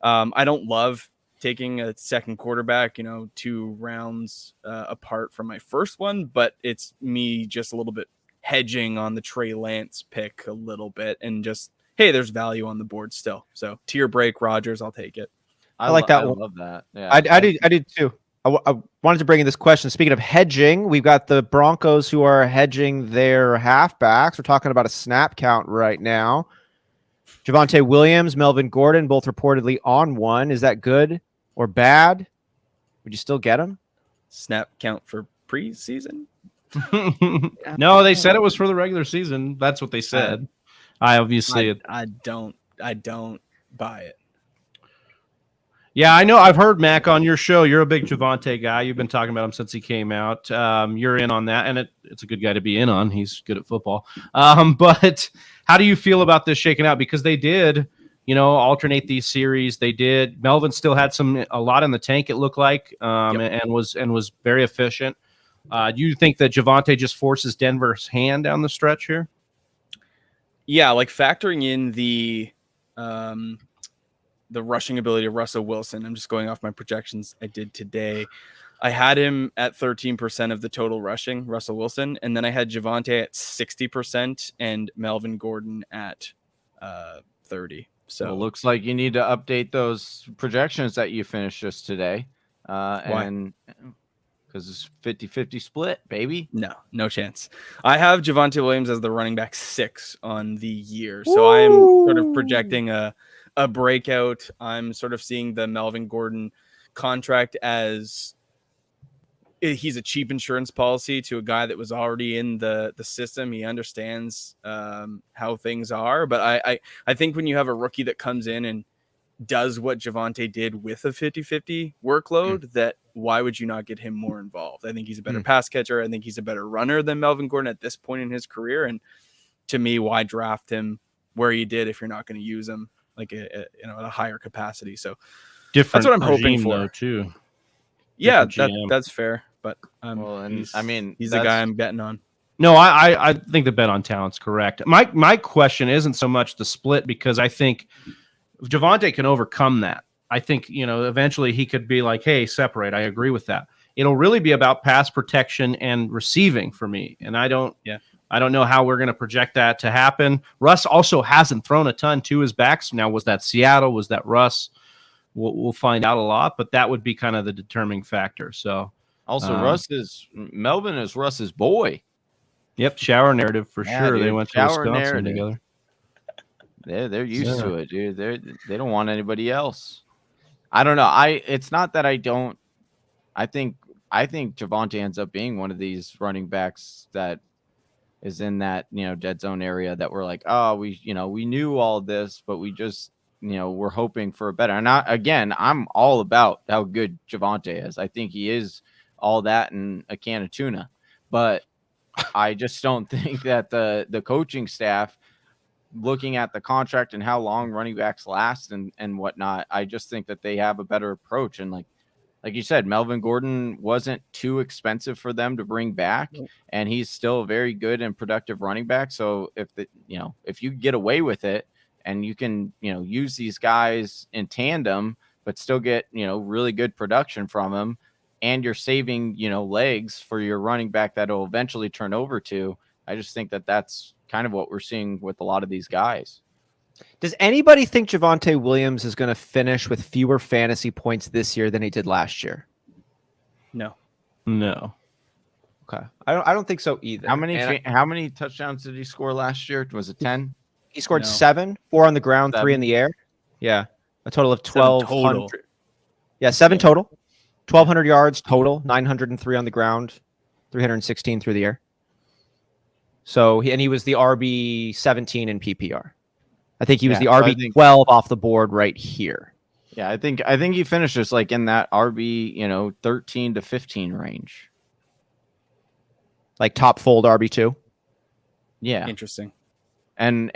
I don't love taking a second quarterback, 2 rounds apart from my first one, but it's me just a little bit hedging on the Trey Lance pick a little bit and just, hey, there's value on the board still. So tier break Rodgers, I'll take it. I like that I one. love that. Yeah, I did too. I wanted to bring in this question. Speaking of hedging, we've got the Broncos who are hedging their halfbacks. We're talking about a snap count right now. Javonte Williams, Melvin Gordon, both reportedly on one. Is that good or bad? Would you still get them? Snap count for preseason? No, they said it was for the regular season. That's what they said. I don't buy it. Yeah, I know. I've heard, Mac, on your show, you're a big Javonte guy. You've been talking about him since he came out. You're in on that, and it's a good guy to be in on. He's good at football. But how do you feel about this shaking out? Because they did, alternate these series. They did. Melvin still had a lot in the tank, it looked like, and was very efficient. Do you think that Javonte just forces Denver's hand down the stretch here? Yeah, like factoring in the rushing ability of Russell Wilson. I'm just going off my projections I did today. I had him at 13% of the total rushing, Russell Wilson, and then I had Javonte at 60% and Melvin Gordon at 30%. So it looks like you need to update those projections that you finished just today. And because it's 50-50 split, baby. No chance. I have Javonte Williams as the running back 6 on the year. So I'm sort of projecting a breakout. I'm sort of seeing the Melvin Gordon contract as he's a cheap insurance policy to a guy that was already in the system. He understands how things are. But I think when you have a rookie that comes in and does what Javonte did with a 50-50 workload, that why would you not get him more involved? I think he's a better pass catcher. I think he's a better runner than Melvin Gordon at this point in his career. And to me, why draft him where you did if you're not going to use him like at a higher capacity? So different. That's what I'm hoping regime, for though, too. Yeah, GM. that's fair. But he's the guy I'm betting on. No, I think the bet on talent's correct. My question isn't so much the split, because I think Javonte can overcome that. I think, eventually he could be like, hey, separate. I agree with that. It'll really be about pass protection and receiving for me. And I don't know how we're going to project that to happen. Russ also hasn't thrown a ton to his backs. Now, was that Seattle? Was that Russ? We'll find out a lot, but that would be kind of the determining factor. So also Melvin is Russ's boy. Yep. Shower narrative for sure. Dude, they went to Wisconsin together. They're used to it, dude. They don't want anybody else. I don't know. It's not that I don't. I think Javonte ends up being one of these running backs that is in that dead zone area that we're like, oh, we knew all this, but we just we're hoping for a better. And I'm all about how good Javonte is. I think he is all that and a can of tuna, but I just don't think that the coaching staff, looking at the contract and how long running backs last and whatnot, I just think that they have a better approach. And like you said, Melvin Gordon wasn't too expensive for them to bring back, and he's still a very good and productive running back. So if you get away with it and you can, use these guys in tandem, but still get, really good production from them, and you're saving, legs for your running back that'll eventually turn over to, I just think that that's kind of what we're seeing with a lot of these guys. Does anybody think Javonte Williams is going to finish with fewer fantasy points this year than he did last year? No. Okay. I don't think so either. How many touchdowns did he score last year? Was it 10? He scored No. 7, 4 on the ground, 3 in 7. the air. Yeah. A total of 7 1,200. total. Yeah, 7 Yeah. total. 1,200 yards total, 903 on the ground, 316 through the air. So he was the RB 17 in PPR. I think he was the RB 12 off the board right here. Yeah, I think he finishes like in that RB 13 to 15 range. Like top fold RB2. Yeah, Interesting. and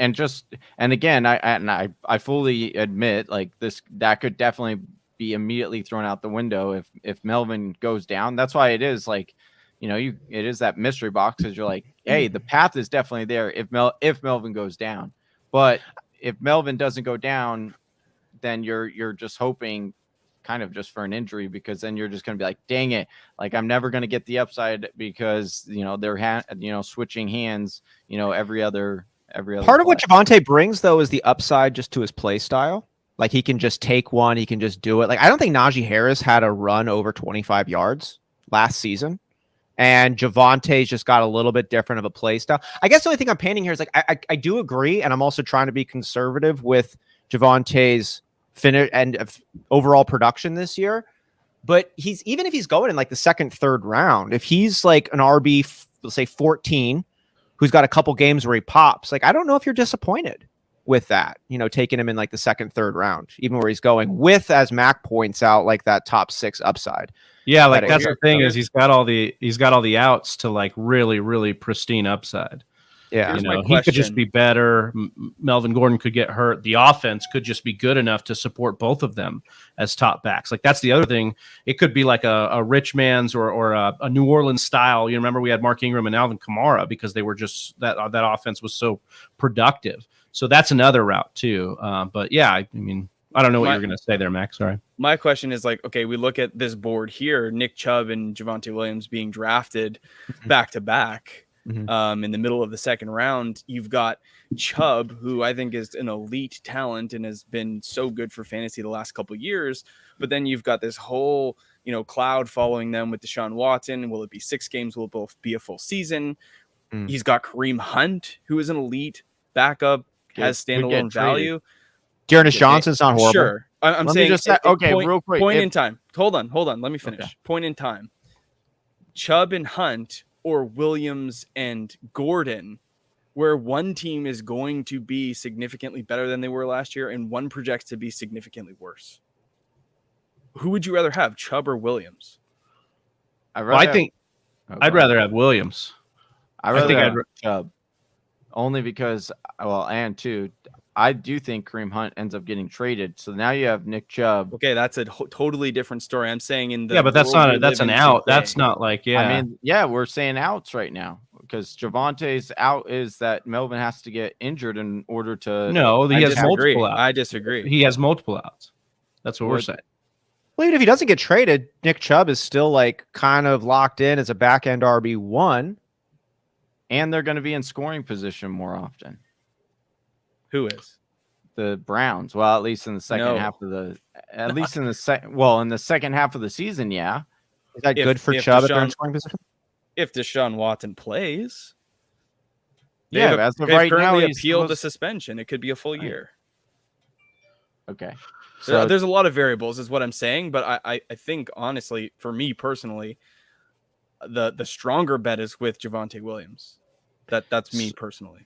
again, I fully admit like that could definitely be immediately thrown out the window if Melvin goes down. That's why it is like, it is that mystery box, because you're like, hey, the path is definitely there if Melvin goes down. But if Melvin doesn't go down, then you're just hoping kind of just for an injury, because then you're just going to be like, dang it, like I'm never going to get the upside because they're switching hands every other Part of what play. Javonte brings though is the upside just to his play style. Like he can just take one, he can just do it. Like I don't think Najee Harris had a run over 25 yards last season. And Javonte's just got a little bit different of a play style. I guess the only thing I'm painting here is like I do agree, and I'm also trying to be conservative with Javonte's finish and overall production this year. But even if he's going in like the second, third round, if he's like an RB, let's say 14, who's got a couple games where he pops, like I don't know if you're disappointed with that, taking him in like the second, third round, even where he's going with, as Mac points out, like that top 6 upside. Yeah, like that's the thing is he's got all the outs to like really, really pristine upside. Yeah, he could just be better. Melvin Gordon could get hurt. The offense could just be good enough to support both of them as top backs. Like that's the other thing. It could be like a rich man's or a New Orleans style. You remember we had Mark Ingram and Alvin Kamara because they were just that offense was so productive. So that's another route too. But yeah, I mean, I don't know what you're going to say there, Max. Sorry. My question is like, okay, we look at this board here, Nick Chubb and Javonte Williams being drafted back to back in the middle of the second round. You've got Chubb, who I think is an elite talent and has been so good for fantasy the last couple of years. But then you've got this whole, cloud following them with Deshaun Watson. Will it be 6 games? Will it both be a full season? He's got Kareem Hunt, who is an elite backup, has standalone value. Dearness Johnson's not horrible. Sure. I'm saying real quick. Point in time. Hold on. Let me finish. Okay. Point in time. Chubb and Hunt or Williams and Gordon, where one team is going to be significantly better than they were last year and one projects to be significantly worse. Who would you rather have, Chubb or Williams? I'd rather have Williams. I'd have Chubb. Only because, and two, I do think Kareem Hunt ends up getting traded. So now you have Nick Chubb. Okay, that's a totally different story. I'm saying but that's an out. That's not like, I mean, we're saying outs right now because Javonte's out is that Melvin has to get injured in order to. No, he has multiple outs. I disagree. He has multiple outs. That's what we're saying. Well, even if he doesn't get traded, Nick Chubb is still like kind of locked in as a back end RB1. And they're going to be in scoring position more often. Who is? The Browns. Well, at least in the second half of the in the second half of the season, yeah. Is that good for Chubb at their scoring position? If Deshaun Watson plays. As of right now, he's appealed the suspension. It could be a full year. Okay. So there's a lot of variables, is what I'm saying. But I think, honestly, for me personally, the stronger bet is with Javonte Williams. That's me personally.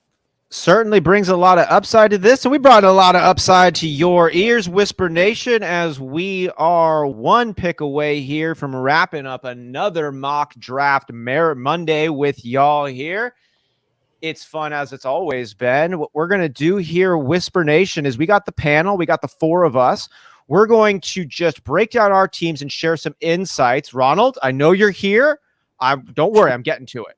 Certainly brings a lot of upside to this. And we brought a lot of upside to your ears, Whisper Nation, as we are one pick away here from wrapping up another mock draft Monday with y'all here. It's fun as it's always been. What we're going to do here, Whisper Nation, is we got the panel. We got the 4 of us. We're going to just break down our teams and share some insights. Ronald, I know you're here. Don't worry, I'm getting to it.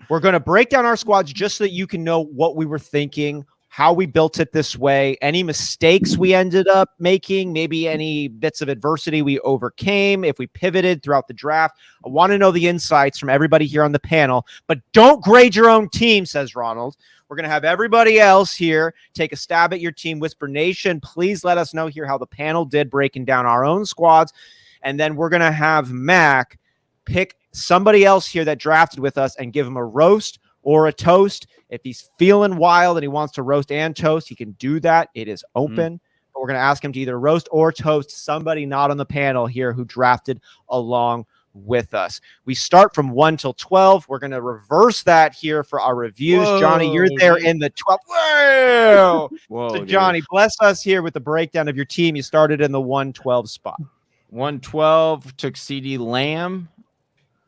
We're going to break down our squads just so that you can know what we were thinking, how we built it this way, any mistakes we ended up making, maybe any bits of adversity we overcame, if we pivoted throughout the draft. I want to know the insights from everybody here on the panel, but don't grade your own team, says Ronald. We're going to have everybody else here take a stab at your team. Whisper Nation, please let us know here how the panel did breaking down our own squads. And then we're going to have Mac pick somebody else here that drafted with us and give him a roast or a toast. If he's feeling wild and he wants to roast and toast, he can do that. It is open. But we're going to ask him to either roast or toast somebody not on the panel here who drafted along with us. We start from 1 till 12. We're going to reverse that here for our reviews. Whoa, Johnny, you're there in the 12. Whoa! Whoa, So dude. Johnny, bless us here with the breakdown of your team. You started in the 112 spot. 112 took CD Lamb.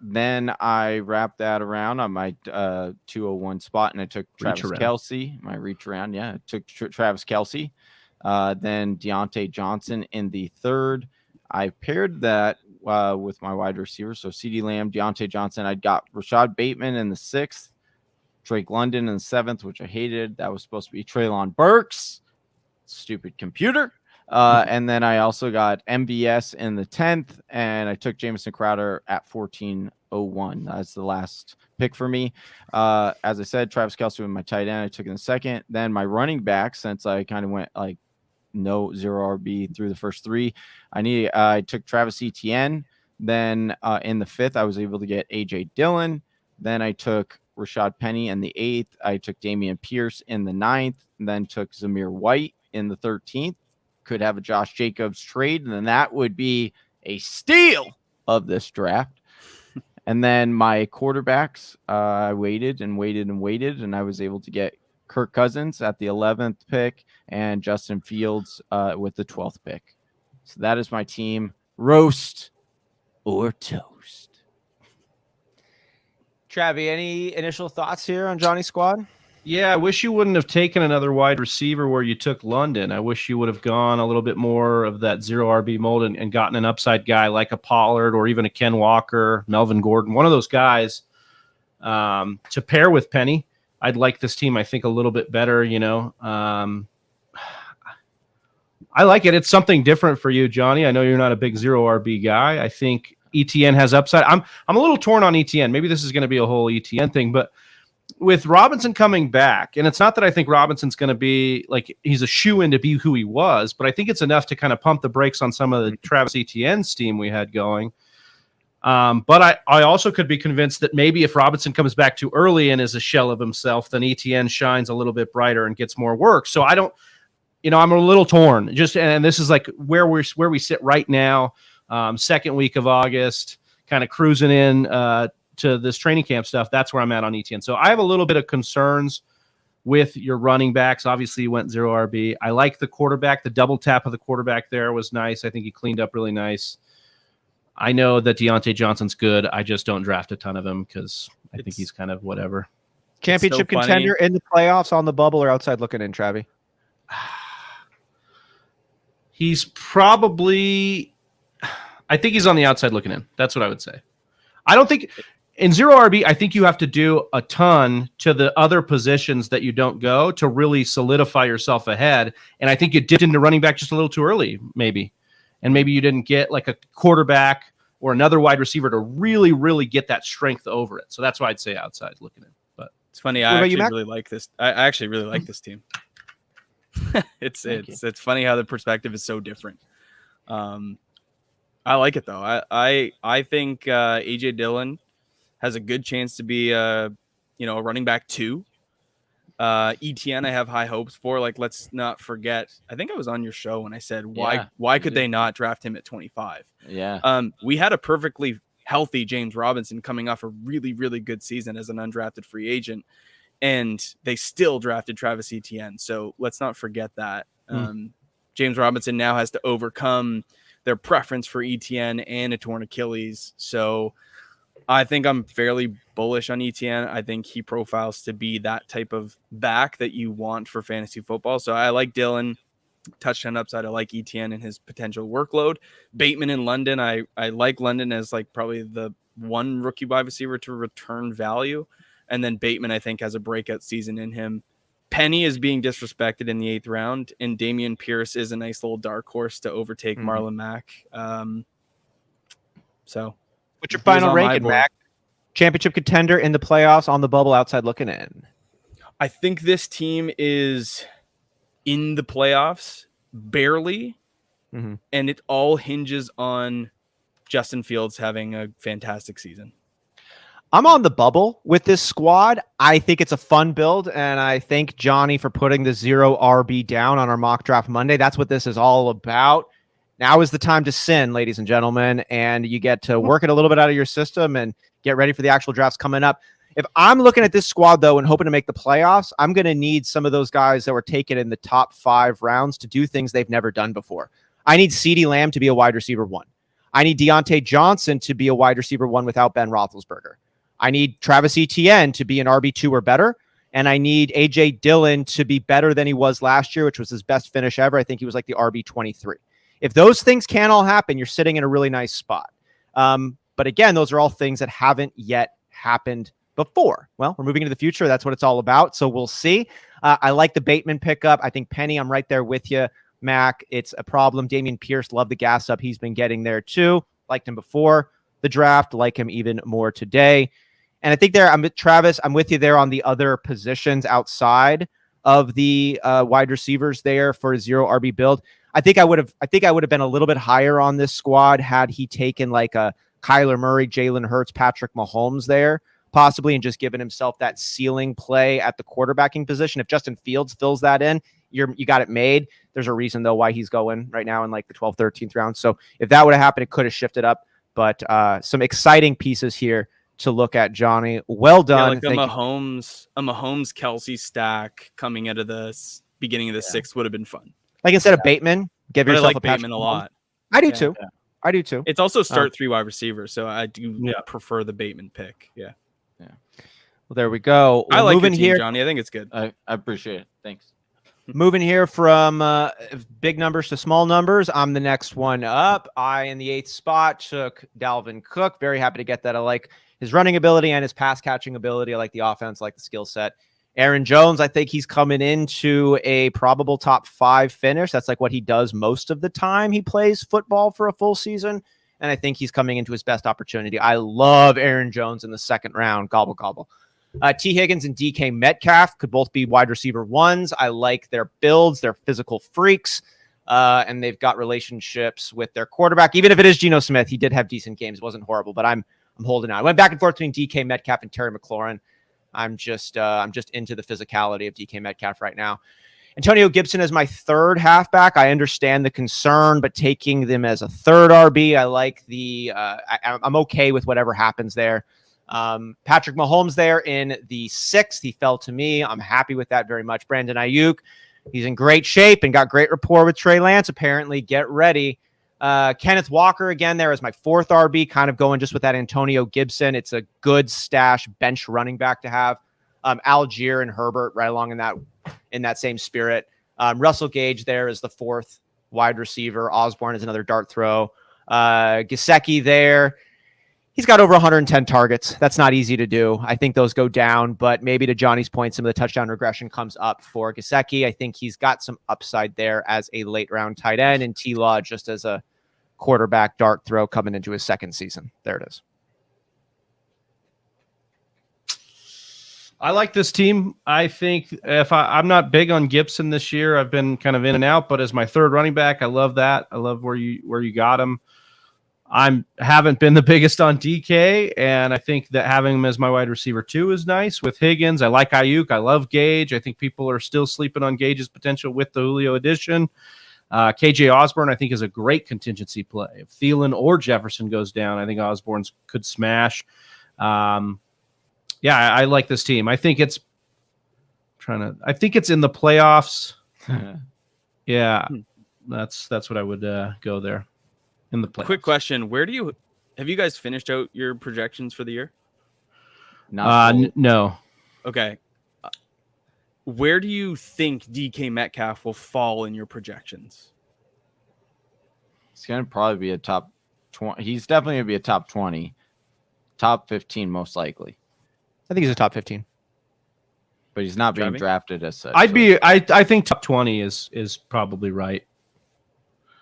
Then I wrapped that around on my 201 spot, and I took Travis Kelce. My reach around, yeah, I took Travis Kelce. Then Deontay Johnson in the third. I paired that with my wide receiver, so CD Lamb, Deontay Johnson. I got Rashad Bateman in the sixth, Drake London in the seventh, which I hated. That was supposed to be Treylon Burks. Stupid computer. And then I also got MVS in the 10th, and I took Jamison Crowder at 1401. That's the last pick for me. As I said, Travis Kelce with my tight end, I took in the second. Then my running back, since I kind of went like zero RB through the first three, I took Travis Etienne. Then in the fifth, I was able to get AJ Dillon. Then I took Rashad Penny in the 8th. I took Damian Pierce in the 9th, and then took Zamir White in the 13th. Could have a Josh Jacobs trade, and then that would be a steal of this draft. And then my quarterbacks, I waited, and I was able to get Kirk Cousins at the 11th pick and Justin Fields with the 12th pick. So that is my team. Roast or toast. Travi, any initial thoughts here on Johnny's squad? Yeah, I wish you wouldn't have taken another wide receiver where you took London. I wish you would have gone a little bit more of that zero RB mold and gotten an upside guy like a Pollard or even a Ken Walker, Melvin Gordon, one of those guys to pair with Penny. I'd like this team, I think, a little bit better, I like it. It's something different for you, Johnny. I know you're not a big zero RB guy. I think ETN has upside. I'm a little torn on ETN. Maybe this is going to be a whole ETN thing, but with Robinson coming back, and it's not that I think Robinson's going to be like he's a shoe-in to be who he was, but I think it's enough to kind of pump the brakes on some of the Travis Etienne steam we had going. But I also could be convinced that maybe if Robinson comes back too early and is a shell of himself, then Etienne shines a little bit brighter and gets more work. So I don't, I'm a little torn. And this is like where we sit right now, second week of August, kind of cruising in to this training camp stuff. That's where I'm at on ETN. So I have a little bit of concerns with your running backs. Obviously, you went zero RB. I like the quarterback. The double tap of the quarterback there was nice. I think he cleaned up really nice. I know that Deontay Johnson's good. I just don't draft a ton of him because I think he's kind of whatever. Championship contender in the playoffs, on the bubble, or outside looking in, Travi? He's probably – I think he's on the outside looking in. That's what I would say. I don't think – in zero RB, I think you have to do a ton to the other positions that you don't go to really solidify yourself ahead. And I think you dipped into running back just a little too early, maybe. And maybe you didn't get like a quarterback or another wide receiver to really, really get that strength over it. So that's why I'd say outside looking in. But it's funny. I actually really like this. I actually really like this team. It's funny how the perspective is so different. I like it though. I think AJ Dillon has a good chance to be a running back 2. ETN I have high hopes for. Like, let's not forget. I think I was on your show when I said why could they not draft him at 25? Yeah. We had a perfectly healthy James Robinson coming off a really, really good season as an undrafted free agent, and they still drafted Travis Etienne. So let's not forget that. James Robinson now has to overcome their preference for Etienne and a torn Achilles. So I think I'm fairly bullish on Etienne. I think he profiles to be that type of back that you want for fantasy football. So I like Dillon, touchdown upside. I like Etienne and his potential workload. Bateman in London. I like London as like probably the one rookie wide receiver to return value. And then Bateman, I think, has a breakout season in him. Penny is being disrespected in the 8th round, and Damian Pierce is a nice little dark horse to overtake Marlon Mack. So what's your final ranking, Mac? Championship contender in the playoffs, on the bubble, outside looking in. I think this team is in the playoffs barely, and it all hinges on Justin Fields having a fantastic season. I'm on the bubble with this squad. I think it's a fun build, and I thank Johnny for putting the 0 RB down on our mock draft Monday. That's what this is all about. Now is the time to sin, ladies and gentlemen, and you get to work it a little bit out of your system and get ready for the actual drafts coming up. If I'm looking at this squad, though, and hoping to make the playoffs, I'm going to need some of those guys that were taken in the top 5 rounds to do things they've never done before. I need CeeDee Lamb to be a wide receiver 1. I need Deontay Johnson to be a wide receiver 1 without Ben Roethlisberger. I need Travis Etienne to be an RB2 or better. And I need AJ Dillon to be better than he was last year, which was his best finish ever. I think he was like the RB23. If those things can all happen, you're sitting in a really nice spot. But again, those are all things that haven't yet happened before. Well, we're moving into the future. That's what it's all about. So we'll see. I like the Bateman pickup. I think Penny, I'm right there with you, Mac. It's a problem. Damian Pierce, love the gas up he's been getting there too. Liked him before the draft. Like him even more today. And I think I'm with Travis. I'm with you there on the other positions outside of the wide receivers there for a 0 RB build. I think I would have been a little bit higher on this squad had he taken like a Kyler Murray, Jalen Hurts, Patrick Mahomes there, possibly, and just given himself that ceiling play at the quarterbacking position. If Justin Fields fills that in, you got it made. There's a reason though why he's going right now in like the 12th, 13th round. So if that would have happened, it could have shifted up. But some exciting pieces here to look at, Johnny. Well done. Yeah, like a Mahomes Kelsey stack coming out of the beginning of the 6th would have been fun. Like instead of Bateman, give yourself I like a Bateman Patrick a lot. I do too. I do too. It's also start 3 wide receivers, so I do prefer the Bateman pick. Yeah. Well, there we go. I like moving the team, here, Johnny. I think it's good. I appreciate it. Thanks. Moving here from big numbers to small numbers. I'm the next one up. I, in the 8th spot, took Dalvin Cook. Very happy to get that. I like his running ability and his pass catching ability. I like the offense, I like the skill set. Aaron Jones, I think he's coming into a probable top 5 finish. That's like what he does most of the time he plays football for a full season. And I think he's coming into his best opportunity. I love Aaron Jones in the 2nd round. Gobble, gobble. T. Higgins and DK Metcalf could both be wide receiver 1s. I like their builds. They're physical freaks. And they've got relationships with their quarterback. Even if it is Geno Smith, he did have decent games. It wasn't horrible, but I'm holding out. I went back and forth between DK Metcalf and Terry McLaurin. I'm just into the physicality of DK Metcalf right now. Antonio Gibson is my 3rd halfback. I understand the concern, but taking them as a 3rd RB, I like I'm okay with whatever happens there. Patrick Mahomes there in the 6th. He fell to me. I'm happy with that very much. Brandon Ayuk, he's in great shape and got great rapport with Trey Lance. Apparently, get ready. Kenneth Walker again there as my 4th RB, kind of going just with that Antonio Gibson. It's a good stash bench running back to have. Algier and Herbert right along in that same spirit. Russell Gage there is the 4th wide receiver. Osborne is another dart throw. Gesicki there. He's got over 110 targets. That's not easy to do. I think those go down, but maybe to Johnny's point, some of the touchdown regression comes up for Gesicki. I think he's got some upside there as a late round tight end, and T-Law just as a quarterback dart throw coming into his 2nd season. There it is. I like this team. I think I'm not big on Gibson this year. I've been kind of in and out, but as my 3rd running back, I love that. I love where you got him. Haven't been the biggest on DK, and I think that having him as my wide receiver 2 is nice. With Higgins, I like Ayuk. I love Gage. I think people are still sleeping on Gage's potential with the Julio addition. KJ Osborne, I think, is a great contingency play. If Thielen or Jefferson goes down, I think Osborne's could smash. I like this team. I think it's in the playoffs. Yeah, that's what I would go there. In the playoffs. Quick question: have you guys finished out your projections for the year? No. Okay. Where do you think DK Metcalf will fall in your projections? He's going to probably be a top 20. He's definitely going to be a top 20, top 15 most likely. I think he's a top 15, but he's not being drafted as such. I think top 20 is probably right.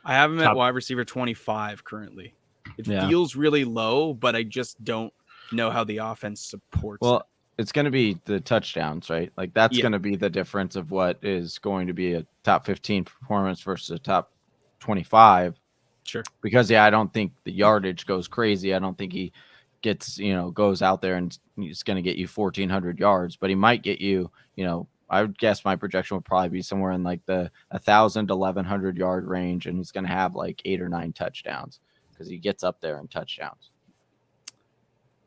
I have him at wide receiver 25 currently. It feels really low, but I just don't know how the offense supports it. It's going to be the touchdowns, right? Like that's going to be the difference of what is going to be a top 15 performance versus a top 25. Sure. Because I don't think the yardage goes crazy. I don't think he gets, goes out there and he's going to get you 1,400 yards, but he might get you, I would guess my projection would probably be somewhere in like the 1,000 to 1,100 yard range, and he's going to have like 8 or 9 touchdowns because he gets up there in touchdowns.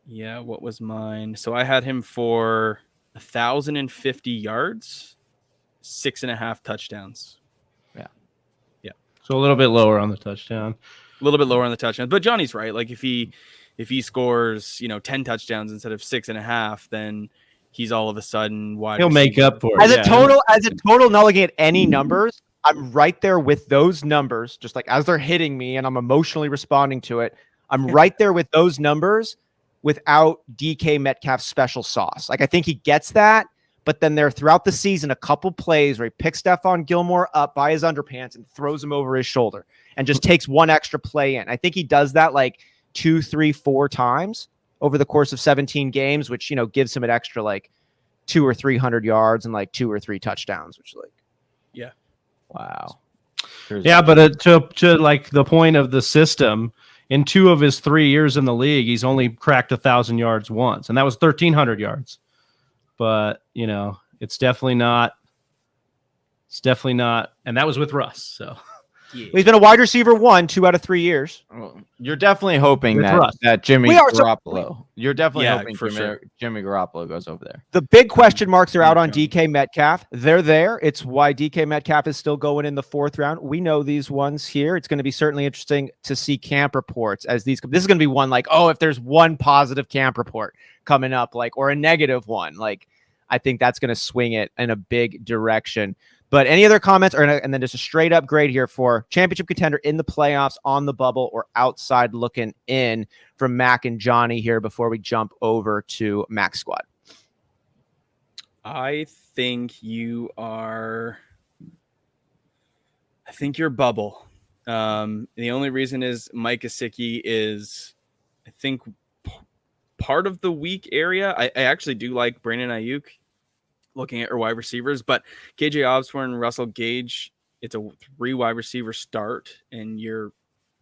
Yeah, what was mine? So I had him for 1,050 yards, 6.5 touchdowns. Yeah. So a little bit lower on the touchdown. A little bit lower on the touchdown, but Johnny's right. Like if he scores, 10 touchdowns instead of 6.5, then he's all of a sudden wide. He'll make up for it. As a total, not looking at any numbers, I'm right there with those numbers, just like as they're hitting me and I'm emotionally responding to it. I'm right there with those numbers without DK Metcalf's special sauce. Like I think he gets that, but then there throughout the season, a couple plays where he picks Stephon Gilmore up by his underpants and throws him over his shoulder and just takes one extra play in. I think he does that like 2, 3, 4 times over the course of 17 games, which, gives him an extra like 200 or 300 yards and like 2 or 3 touchdowns, which is like, yeah. Wow. Yeah, but to like the point of the system, in 2 of his 3 years in the league, he's only cracked 1,000 yards once, and that was 1,300 yards. But it's definitely not. And that was with Russ. So he's been a wide receiver 1, 2 out of 3 years. Well, you're definitely hoping With Russ. that Jimmy Garoppolo. You're definitely Yeah, hoping for sure. Jimmy Garoppolo goes over there. The big question marks are out on DK Metcalf. They're there. It's why DK Metcalf is still going in the 4th round. We know these ones here. It's going to be certainly interesting to see camp reports as these. This is going to be one like, if there's one positive camp report coming up, like, or a negative one, like, I think that's going to swing it in a big direction. But any other comments, and then just a straight up grade here for championship contender in the playoffs, on the bubble, or outside looking in from Mac and Johnny here before we jump over to Mac's squad. I think you're bubble. The only reason is Mike Gesicki is, I think, part of the weak area. I actually do like Brandon Ayuk looking at our wide receivers, but KJ Osborne, Russell Gage, it's a 3 wide receiver start, and your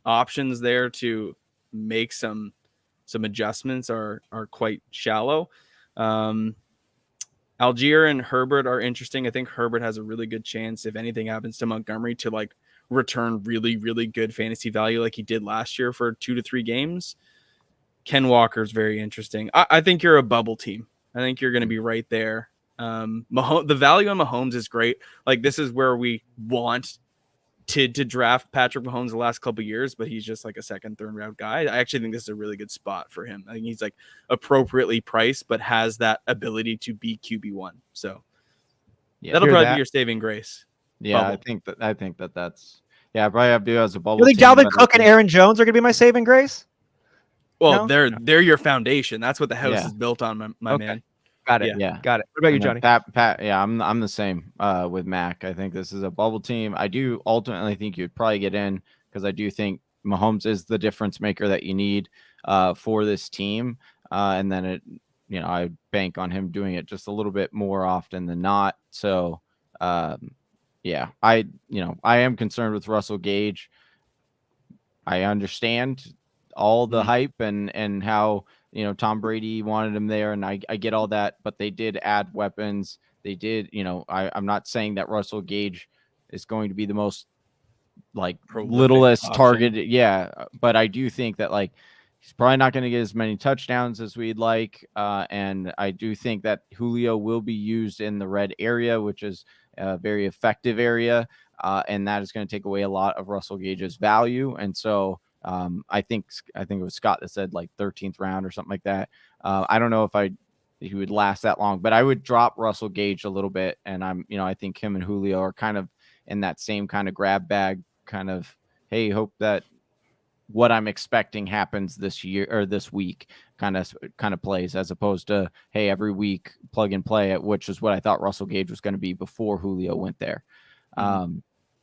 options there to make some adjustments are quite shallow. Algier and Herbert are interesting. I think Herbert has a really good chance, if anything happens to Montgomery, to like return really, really good fantasy value like he did last year for 2 to 3 games. Ken Walker is very interesting. I think you're a bubble team. I think you're going to be right there. The value on Mahomes is great. Like, this is where we want to draft Patrick Mahomes the last couple of years, but he's just like a 2nd, 3rd round guy. I actually think this is a really good spot for him. I think he's like appropriately priced, but has that ability to be QB1. So that'll probably be your saving grace. Yeah, bubble. I think that's I probably have to do as a bubble. You think team, Dalvin Cook and Aaron Jones are going to be my saving grace? Well, No? they're your foundation. That's what the house is built on, my Okay. man. Got it. Yeah. Got it. What about you, Johnny? Pat, I'm the same with Mac. I think this is a bubble team. I do ultimately think you'd probably get in because I do think Mahomes is the difference maker that you need for this team. And then I bank on him doing it just a little bit more often than not. So I am concerned with Russell Gage. I understand all the hype and how Tom Brady wanted him there, and I get all that, but they did add weapons. They did, I'm not saying that Russell Gage is going to be the most littlest target. Yeah. But I do think that he's probably not going to get as many touchdowns as we'd like. And I do think that Julio will be used in the red area, which is a very effective area. And that is going to take away a lot of Russell Gage's value. And so, I think it was Scott that said 13th round or something like that. I don't know if he would last that long, but I would drop Russell Gage a little bit. And I think him and Julio are kind of in that same kind of grab bag kind of, hey, hope that what I'm expecting happens this year or this week kind of plays, as opposed to, hey, every week plug and play it, which is what I thought Russell Gage was going to be before Julio went there.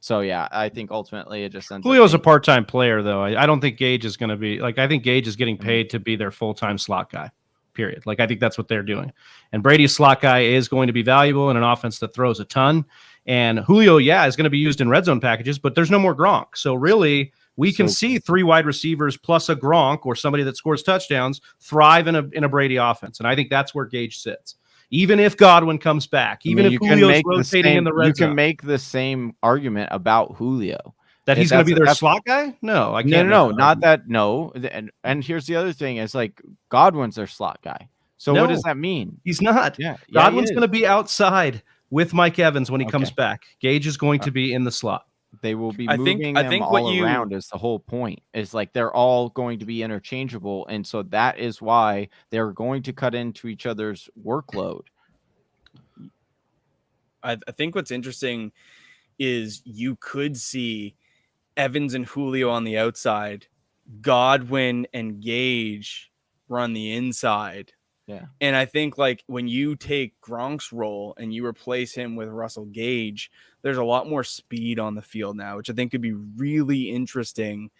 So, yeah, I think ultimately it just ends Julio's a part-time player, though. I don't think Gage is going to be I think Gage is getting paid to be their full-time slot guy, period. I think that's what they're doing. And Brady's slot guy is going to be valuable in an offense that throws a ton. And Julio, is going to be used in red zone packages, but there's no more Gronk. So really, we can see 3 wide receivers plus a Gronk or somebody that scores touchdowns thrive in a Brady offense. And I think that's where Gage sits. Even if Godwin comes back, even if Julio's rotating in the red zone. You can make the same argument about Julio. That he's going to be their slot guy? No, I can't. No, not that. No. And here's the other thing is like Godwin's their slot guy. So what does that mean? He's not. Yeah, Godwin's going to be outside with Mike Evans when he comes back. Gage is going to be in the slot. They will be moving them all around is the whole point. Is like they're all going to be interchangeable. And so that is why they're going to cut into each other's workload. I think what's interesting is you could see Evans and Julio on the outside, Godwin and Gage run the inside. Yeah. And I think like when you take Gronk's role and you replace him with Russell Gage, there's a lot more speed on the field now, which I think could be really interesting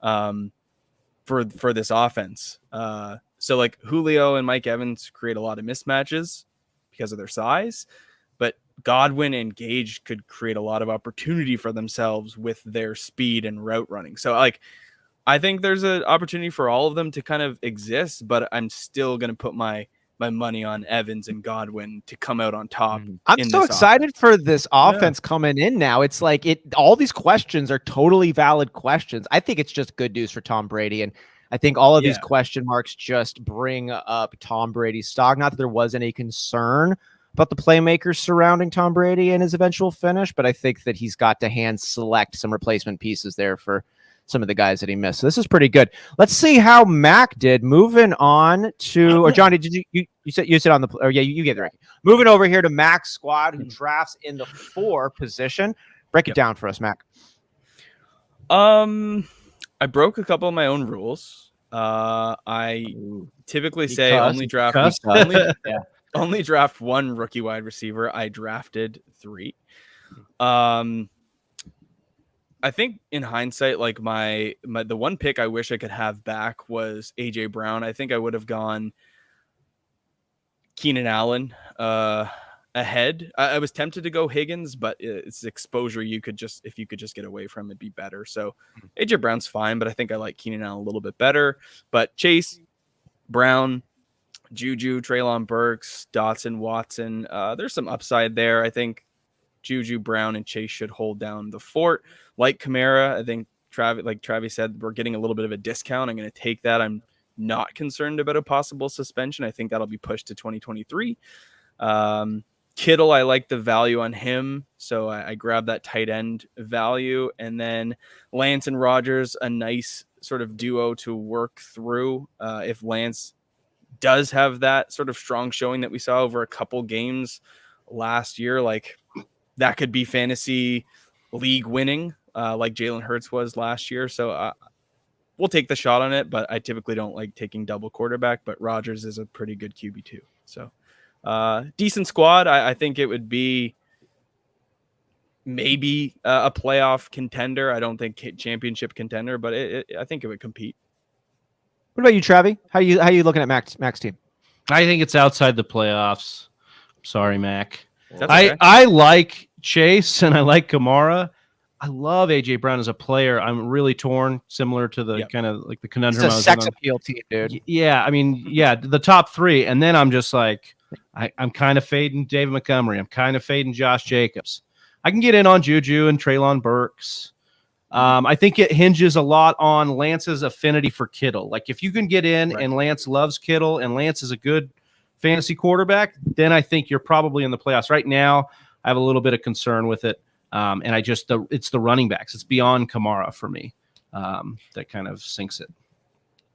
for this offense. So like Julio and Mike Evans create a lot of mismatches because of their size, but Godwin and Gage could create a lot of opportunity for themselves with their speed and route running. So like, I think there's an opportunity for all of them to kind of exist, but I'm still going to put my money on Evans and Godwin to come out on top. I'm so excited for this offense coming in now. It's like all these questions are totally valid questions. I think it's just good news for Tom Brady. And I think all of these question marks just bring up Tom Brady's stock. Not that there was any concern about the playmakers surrounding Tom Brady and his eventual finish, but I think that he's got to hand select some replacement pieces there for some of the guys that he missed. So this is pretty good. Let's see how Mac did. Moving on to, or Johnny, did you said on the, or you gave the ranking. Moving over here to Mac's squad, who drafts in the 4 position. Break it down for us, Mac. I broke a couple of my own rules. I typically say only draft one rookie wide receiver. I drafted 3. I think in hindsight, like the one pick I wish I could have back was AJ Brown. I think I would have gone Keenan Allen ahead. I was tempted to go Higgins, but it's exposure if you could just get away from it, be better. So AJ Brown's fine, but I think I like Keenan Allen a little bit better. But Chase, Brown, Juju, Treylon Burks, Dotson, Watson, there's some upside there. I think Juju, Brown, and Chase should hold down the fort. Like Kamara, I think Travis said, we're getting a little bit of a discount. I'm going to take that. I'm not concerned about a possible suspension. I think that'll be pushed to 2023. Kittle, I like the value on him, so I grabbed that tight end value. And then Lance and Rodgers, a nice sort of duo to work through. If Lance does have that sort of strong showing that we saw over a couple games last year, like that could be fantasy league winning, like Jalen Hurts was last year. So we'll take the shot on it, but I typically don't like taking double quarterback, but Rodgers is a pretty good QB2. So decent squad. I think it would be maybe a playoff contender. I don't think championship contender, but I think it would compete. What about you, Travi? How you looking at Mac's team? I think it's outside the playoffs. Sorry, Mac. That's okay. I like Chase and I like Kamara. I love AJ Brown as a player. I'm really torn, similar to the kind of like the conundrum. It's a sex appeal team, dude. Yeah, I mean, the top 3, and then I'm just like, I'm kind of fading David Montgomery. I'm kind of fading Josh Jacobs. I can get in on Juju and Treylon Burks. I think it hinges a lot on Lance's affinity for Kittle. Like if you can get in and Lance loves Kittle and Lance is a good fantasy quarterback, then I think you're probably in the playoffs. Right now, I have a little bit of concern with it. And it's the running backs. It's beyond Kamara for me. That kind of sinks it.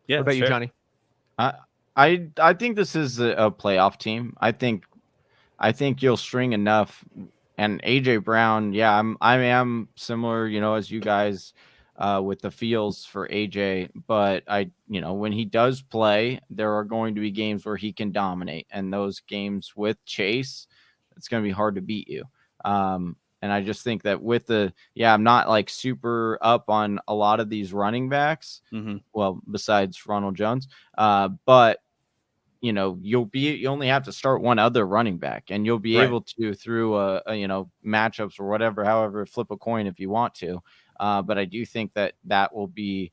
Yeah. What about you, Johnny? I think this is a playoff team. I think you'll string enough. And AJ Brown, I am similar, as you guys with the feels for AJ. But when he does play, there are going to be games where he can dominate, and those games with Chase, it's going to be hard to beat you. And I just think that with I'm not like super up on a lot of these running backs. Well, besides Ronald Jones, but you only have to start one other running back, and you'll be Right. able to through matchups or whatever, however, flip a coin if you want to. But I do think that will be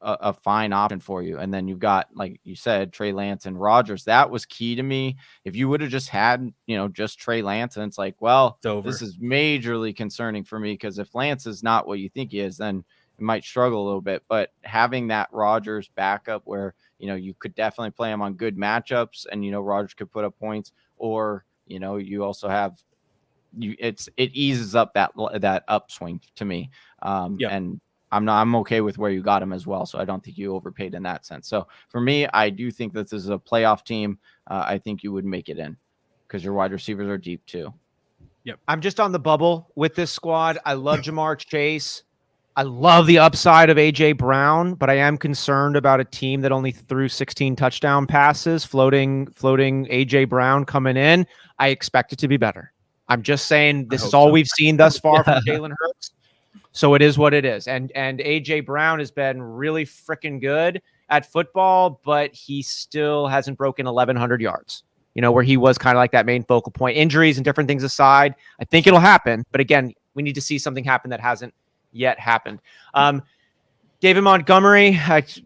a fine option for you. And then you've got, like you said, Trey Lance and Rodgers. That was key to me. If you would have just had, just Trey Lance, and it's like, well, It's over. this is majorly concerning for me, because if Lance is not what you think he is, then it might struggle a little bit. But having that Rodgers backup where, you could definitely play him on good matchups, and, Rodgers could put up points, or, you also have it eases up that upswing to me. And I'm okay with where you got him as well. So I don't think you overpaid in that sense. So for me, I do think that this is a playoff team. I think you would make it in because your wide receivers are deep too. Yep. I'm just on the bubble with this squad. I love Jamar Chase. I love the upside of AJ Brown, but I am concerned about a team that only threw 16 touchdown passes, floating AJ Brown coming in. I expect it to be better. I'm just saying this is all we've seen thus far from Jalen Hurts. So it is what it is. And AJ Brown has been really freaking good at football, but he still hasn't broken 1,100 yards, where he was kind of like that main focal point. Injuries and different things aside, I think it'll happen. But again, we need to see something happen that hasn't yet happened. David Montgomery,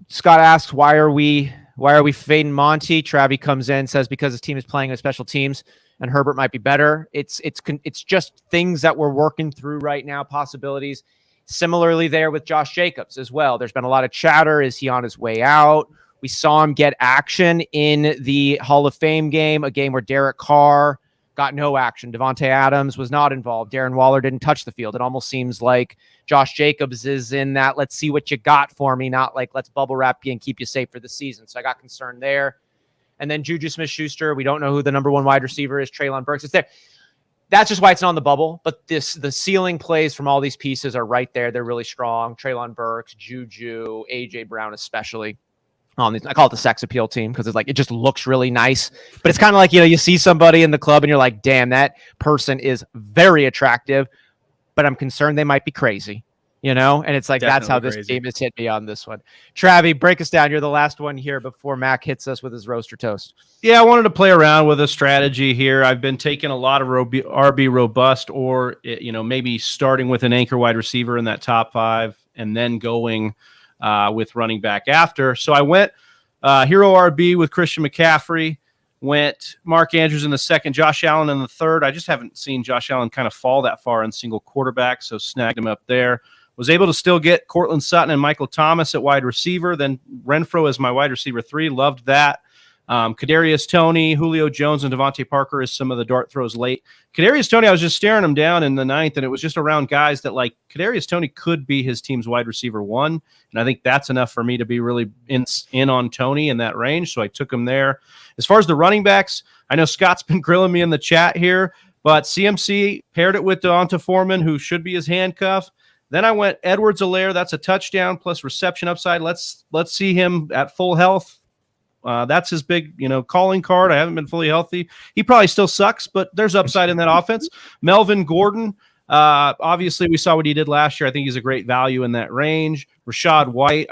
Scott asks, why are we fading Monty? Travi comes in, says because his team is playing with special teams and Herbert might be better. It's just things that we're working through right now, possibilities. Similarly there with Josh Jacobs as well. There's been a lot of chatter. Is he on his way out? We saw him get action in the Hall of Fame game, a game where Derek Carr got no action. Devontae Adams was not involved. Darren Waller didn't touch the field. It almost seems like Josh Jacobs is in that, let's see what you got for me, not like let's bubble wrap you and keep you safe for the season. So I got concerned there. And then Juju Smith-Schuster, we don't know who the number one wide receiver is. Treylon Burks, it's there. That's just why it's not on the bubble. But the ceiling plays from all these pieces are right there. They're really strong. Treylon Burks, Juju, AJ Brown especially. On these, I call it the sex appeal team because it's like it just looks really nice. But it's kind of like, you see somebody in the club and you're like, damn, that person is very attractive. But I'm concerned they might be crazy. And it's like, that's how this team has hit me on this one. Travi, break us down. You're the last one here before Mac hits us with his roaster toast. Yeah, I wanted to play around with a strategy here. I've been taking a lot of RB robust, or maybe starting with an anchor wide receiver in that top 5 and then going with running back after. So I went hero RB with Christian McCaffrey, went Mark Andrews in the second, Josh Allen in the third. I just haven't seen Josh Allen kind of fall that far in single quarterback, so snagged him up there. Was able to still get Cortland Sutton and Michael Thomas at wide receiver. Then Renfro as my wide receiver 3. Loved that. Kadarius Toney, Julio Jones, and Devontae Parker as some of the dart throws late. Kadarius Toney, I was just staring him down in the 9th, and it was just around guys that, like, Kadarius Toney could be his team's wide receiver 1, and I think that's enough for me to be really in on Toney in that range, so I took him there. As far as the running backs, I know Scott's been grilling me in the chat here, but CMC paired it with Deonta Foreman, who should be his handcuff. Then I went Edwards-Helaire. That's a touchdown plus reception upside. Let's see him at full health. That's his big, calling card. I haven't been fully healthy. He probably still sucks, but there's upside in that offense. Melvin Gordon, obviously we saw what he did last year. I think he's a great value in that range. Rashad White,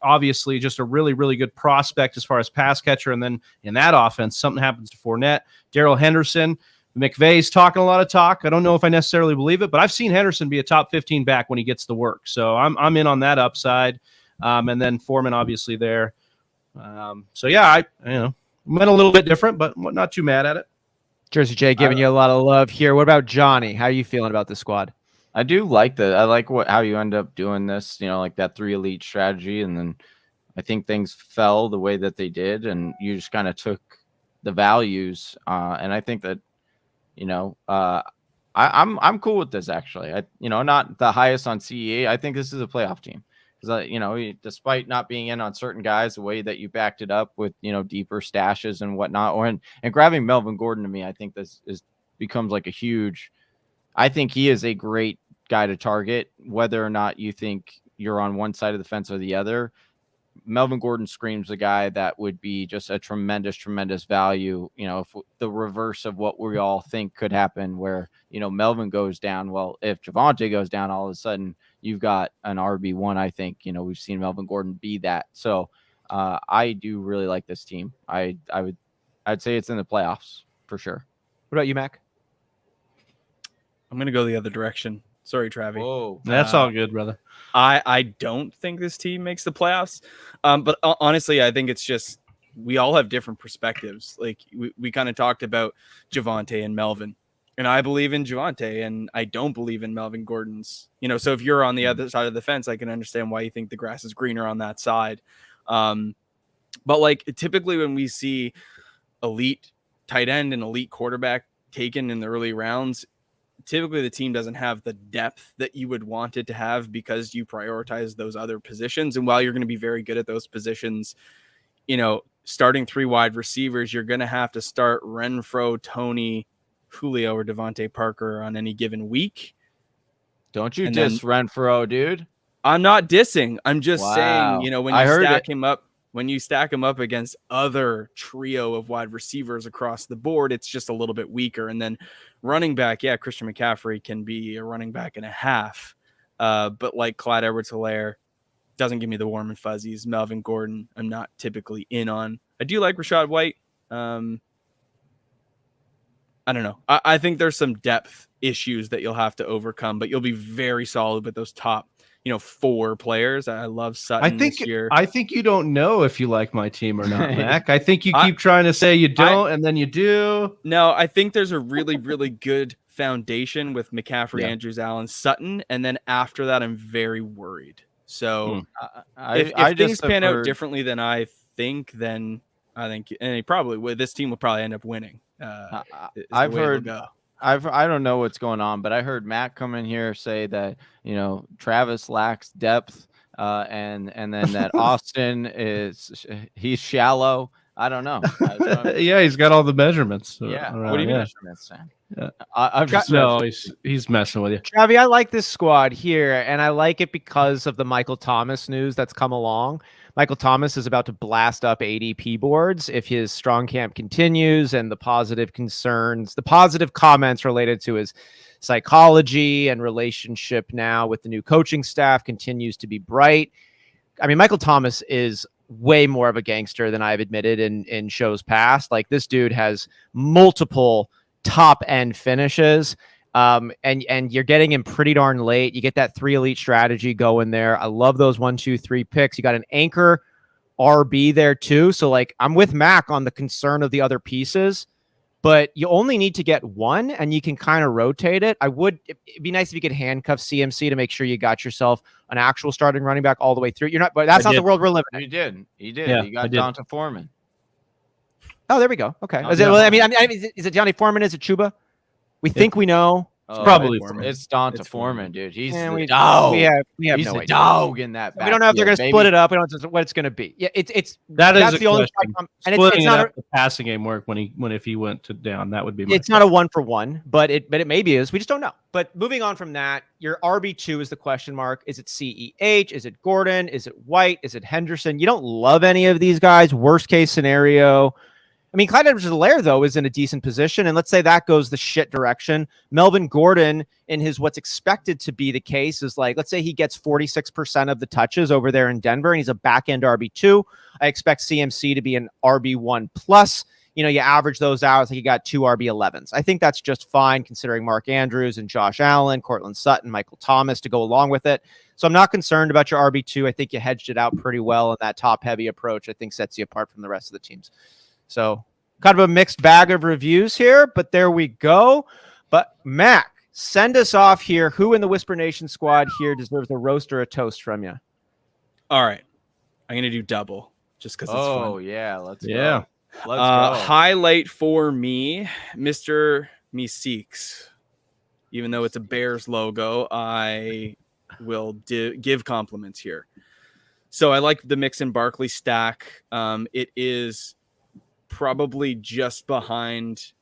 obviously just a really, really good prospect as far as pass catcher. And then in that offense, something happens to Fournette. Darrell Henderson. McVay's talking a lot of talk. I don't know if I necessarily believe it, but I've seen Henderson be a top 15 back when he gets the work. So I'm in on that upside. And then Foreman obviously there. So yeah, I went a little bit different, but not too mad at it. Jersey J giving you a lot of love here. What about Johnny? How are you feeling about this squad? I do like that. I like how you end up doing this, like that 3 elite strategy. And then I think things fell the way that they did, and you just kind of took the values. And I think that, I'm cool with this actually. Not the highest on CEA. I think this is a playoff team because despite not being in on certain guys, the way that you backed it up with deeper stashes and whatnot, and grabbing Melvin Gordon to me, I think this becomes like a huge. I think he is a great guy to target, whether or not you think you're on one side of the fence or the other. Melvin Gordon screams a guy that would be just a tremendous value, if the reverse of what we all think could happen where, Melvin goes down. Well, if Javonte goes down, all of a sudden you've got an RB1. I think, we've seen Melvin Gordon be that. So I do really like this team. I'd say it's in the playoffs for sure. What about you, Mac? I'm gonna go the other direction. Sorry, Travi. Whoa. That's all good, brother. I don't think this team makes the playoffs. But honestly, I think it's just we all have different perspectives. Like we kind of talked about Javonte and Melvin. And I believe in Javonte, and I don't believe in Melvin Gordon's. So if you're on the other side of the fence, I can understand why you think the grass is greener on that side. But like typically when we see elite tight end and elite quarterback taken in the early rounds, typically the team doesn't have the depth that you would want it to have because you prioritize those other positions. And while you're going to be very good at those positions, starting 3 wide receivers, you're going to have to start Renfrow, Tony, Julio, or Devontae Parker on any given week. Don't you diss Renfrow, dude. I'm not dissing. I'm just saying, when you stack him up against other trio of wide receivers across the board, it's just a little bit weaker. And then running back, Christian McCaffrey can be a running back and a half. But like Clyde Edwards-Helaire doesn't give me the warm and fuzzies. Melvin Gordon, I'm not typically in on. I do like Rachaad White. I don't know. I think there's some depth issues that you'll have to overcome, but you'll be very solid with those top, 4 players. I love Sutton this year. I think you don't know if you like my team or not, Mac. I think you keep trying to say you don't, and then you do. No, I think there's a really, really good foundation with McCaffrey, Andrews, Allen, Sutton, and then after that, I'm very worried. So if things pan out differently than I think, then I think, and this team will probably end up winning. I've heard. I don't know what's going on, but I heard Matt come in here say that Travis lacks depth, and then that Austin he's shallow. I don't know. Yeah, he's got all the measurements. Yeah, what do you mean measurements, Sam? Yeah. I'm just he's messing with you. Travi, I like this squad here, and I like it because of the Michael Thomas news that's come along. Michael Thomas is about to blast up ADP boards if his strong camp continues, and the positive comments related to his psychology and relationship now with the new coaching staff continues to be bright. I mean, Michael Thomas is way more of a gangster than I've admitted in shows past. Like, this dude has multiple top end finishes. And you're getting him pretty darn late. You get that 3 elite strategy going there. I love those 1, 2, 3 picks. You got an anchor RB there too. So like, I'm with Mac on the concern of the other pieces, but you only need to get one and you can kind of rotate it. It'd be nice if you could handcuff CMC to make sure you got yourself an actual starting running back all the way through. But that's not the world we're living in. He did. Yeah, you got Donta Foreman. Oh, there we go. Okay. Is it Johnny Foreman? Is it Chuba? We think we know. It's probably it's Donta Foreman, dude. He's the dog. We have He's no the idea. dog in that. We don't know if they're going to split it up. We don't know what it's going to be. Yeah, that's the only problem. And it's not the passing game work if he went down. That would be. It's not a 1-for-1, but it maybe is. We just don't know. But moving on from that, your RB2 is the question mark. Is it CEH? Is it Gordon? Is it White? Is it Henderson? You don't love any of these guys. Worst case scenario. I mean, Clyde Edwards-Helaire, though, is in a decent position. And let's say that goes the shit direction. Melvin Gordon, in his what's expected to be the case, is like, let's say he gets 46% of the touches over there in Denver, and he's a back-end RB2. I expect CMC to be an RB1 plus. You average those out. It's like you got 2 RB11s. I think that's just fine, considering Mark Andrews and Josh Allen, Cortland Sutton, Michael Thomas to go along with it. So I'm not concerned about your RB2. I think you hedged it out pretty well, and that top-heavy approach, I think, sets you apart from the rest of the teams. So kind of a mixed bag of reviews here, but there we go. But Mac, send us off here. Who in the Whisper Nation squad here deserves a roast or a toast from you? All right. I'm going to do double just because it's fun. Oh, yeah. Let's go. Let's go. Highlight for me, Mr. Meeseeks. Even though it's a Bears logo, I will give compliments here. So I like the Mixon Barkley stack. It is probably just behind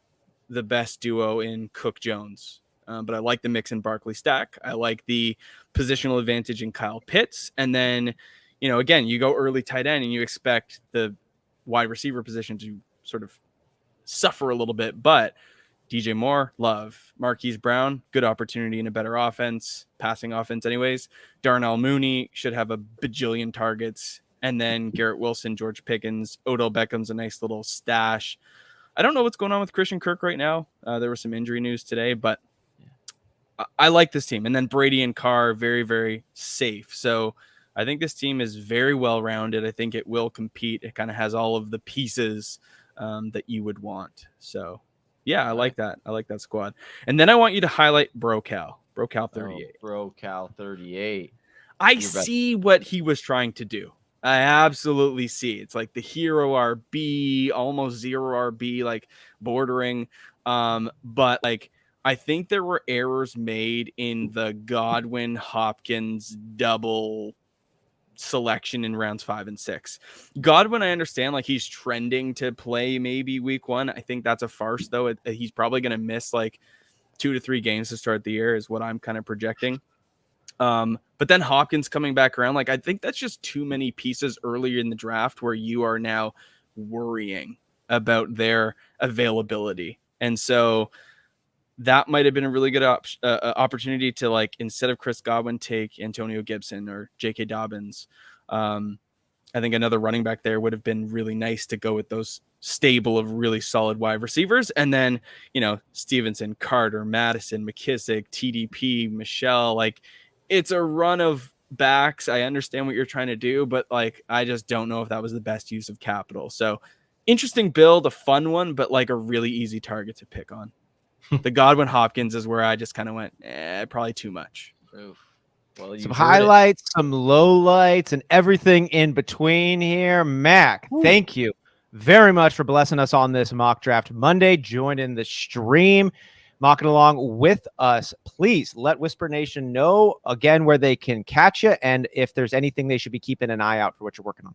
the best duo in Cook Jones. But I like the Mixon Barkley stack. I like the positional advantage in Kyle Pitts. And then, again, you go early tight end and you expect the wide receiver position to sort of suffer a little bit. But DJ Moore, love. Marquise Brown, good opportunity in a better offense, passing offense anyways. Darnell Mooney should have a bajillion targets. And then Garrett Wilson, George Pickens, Odell Beckham's a nice little stash. I don't know what's going on with Christian Kirk right now. There was some injury news today, but I like this team. And then Brady and Carr, very, very safe. So I think this team is very well-rounded. I think it will compete. It kind of has all of the pieces that you would want. So, yeah, I like that. I like that squad. And then I want you to highlight BroCal 38. BroCal 38. I see what he was trying to do. I absolutely see. It's like the hero RB, almost zero RB, like bordering. But like I think there were errors made in the Godwin Hopkins double selection in rounds 5 and 6. Godwin, I understand, like he's trending to play maybe week 1. I think that's a farce though. He's probably going to miss like 2 to 3 games to start the year is what I'm kind of projecting. But then Hopkins coming back around, like I think that's just too many pieces earlier in the draft where you are now worrying about their availability. And so that might have been a really good opportunity to, like, instead of Chris Godwin, take Antonio Gibson or J.K. Dobbins. I think another running back there would have been really nice to go with those stable of really solid wide receivers. And then, you know, Stevenson, Carter, Madison, McKissick, TDP, Michelle, like it's a run of backs. I understand what you're trying to do, but like, I just don't know if that was the best use of capital. So interesting build, a fun one, but like a really easy target to pick on. The Godwin Hopkins is where I just kind of went, probably too much. Oof. Well, some highlights, some lowlights, and everything in between here. Mac, thank you very much for blessing us on this mock draft Monday. Join in the stream, mocking along with us. Please let Whisper Nation know again where they can catch you and if there's anything they should be keeping an eye out for what you're working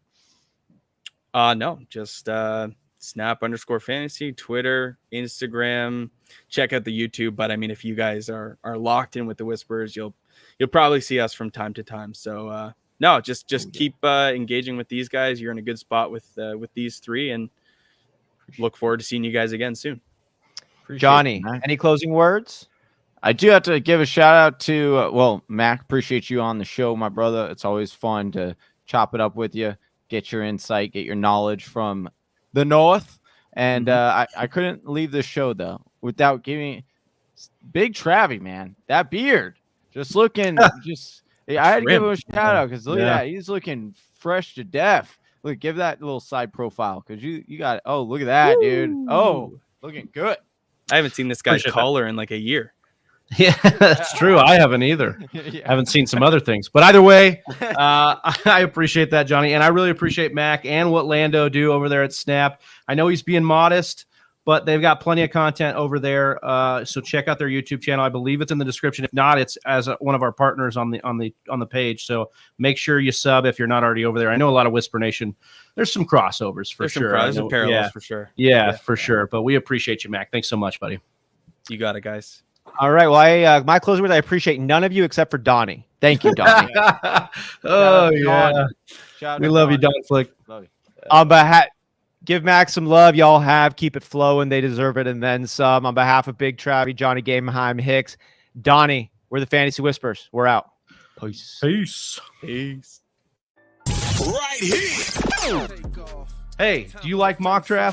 on. No, just Snap_fantasy, Twitter, Instagram. Check out the YouTube. But I mean, if you guys are locked in with the Whispers, you'll probably see us from time to time. So no, just keep engaging with these guys. You're in a good spot with these three, and look forward to seeing you guys again soon. Johnny, any closing words? I do have to give a shout out to Mac. Appreciate you on the show, my brother. It's always fun to chop it up with you, get your insight, get your knowledge from the North. And I couldn't leave this show though without giving Big Travie, man, that beard just looking I had to give him a shout out because look at that, he's looking fresh to death. Look, give that little side profile because you got look at that. Woo. Dude, looking good. I haven't seen this guy's collar in like a year. Yeah, that's true. I haven't either. I haven't seen some other things. But either way, I appreciate that, Johnny. And I really appreciate Mac and what Lando do over there at Snap. I know he's being modest, but they've got plenty of content over there. So check out their YouTube channel. I believe it's in the description. If not, it's as one of our partners on the page. So make sure you sub if you're not already over there. I know a lot of Whisper Nation. There's some crossovers for sure. There's some parallels for sure. Yeah, for sure. But we appreciate you, Mac. Thanks so much, buddy. You got it, guys. All right. Well, my closing words, I appreciate none of you except for Donnie. Thank you, Donnie. We love you, Don Flick. Love you. Give Max some love. Y'all have. Keep it flowing. They deserve it. And then some. On behalf of Big Travie, Johnny Gamenheim, Hicks, Donnie, we're the Fantasy Whispers. We're out. Peace. Right here. Hey, do you like mock drafts?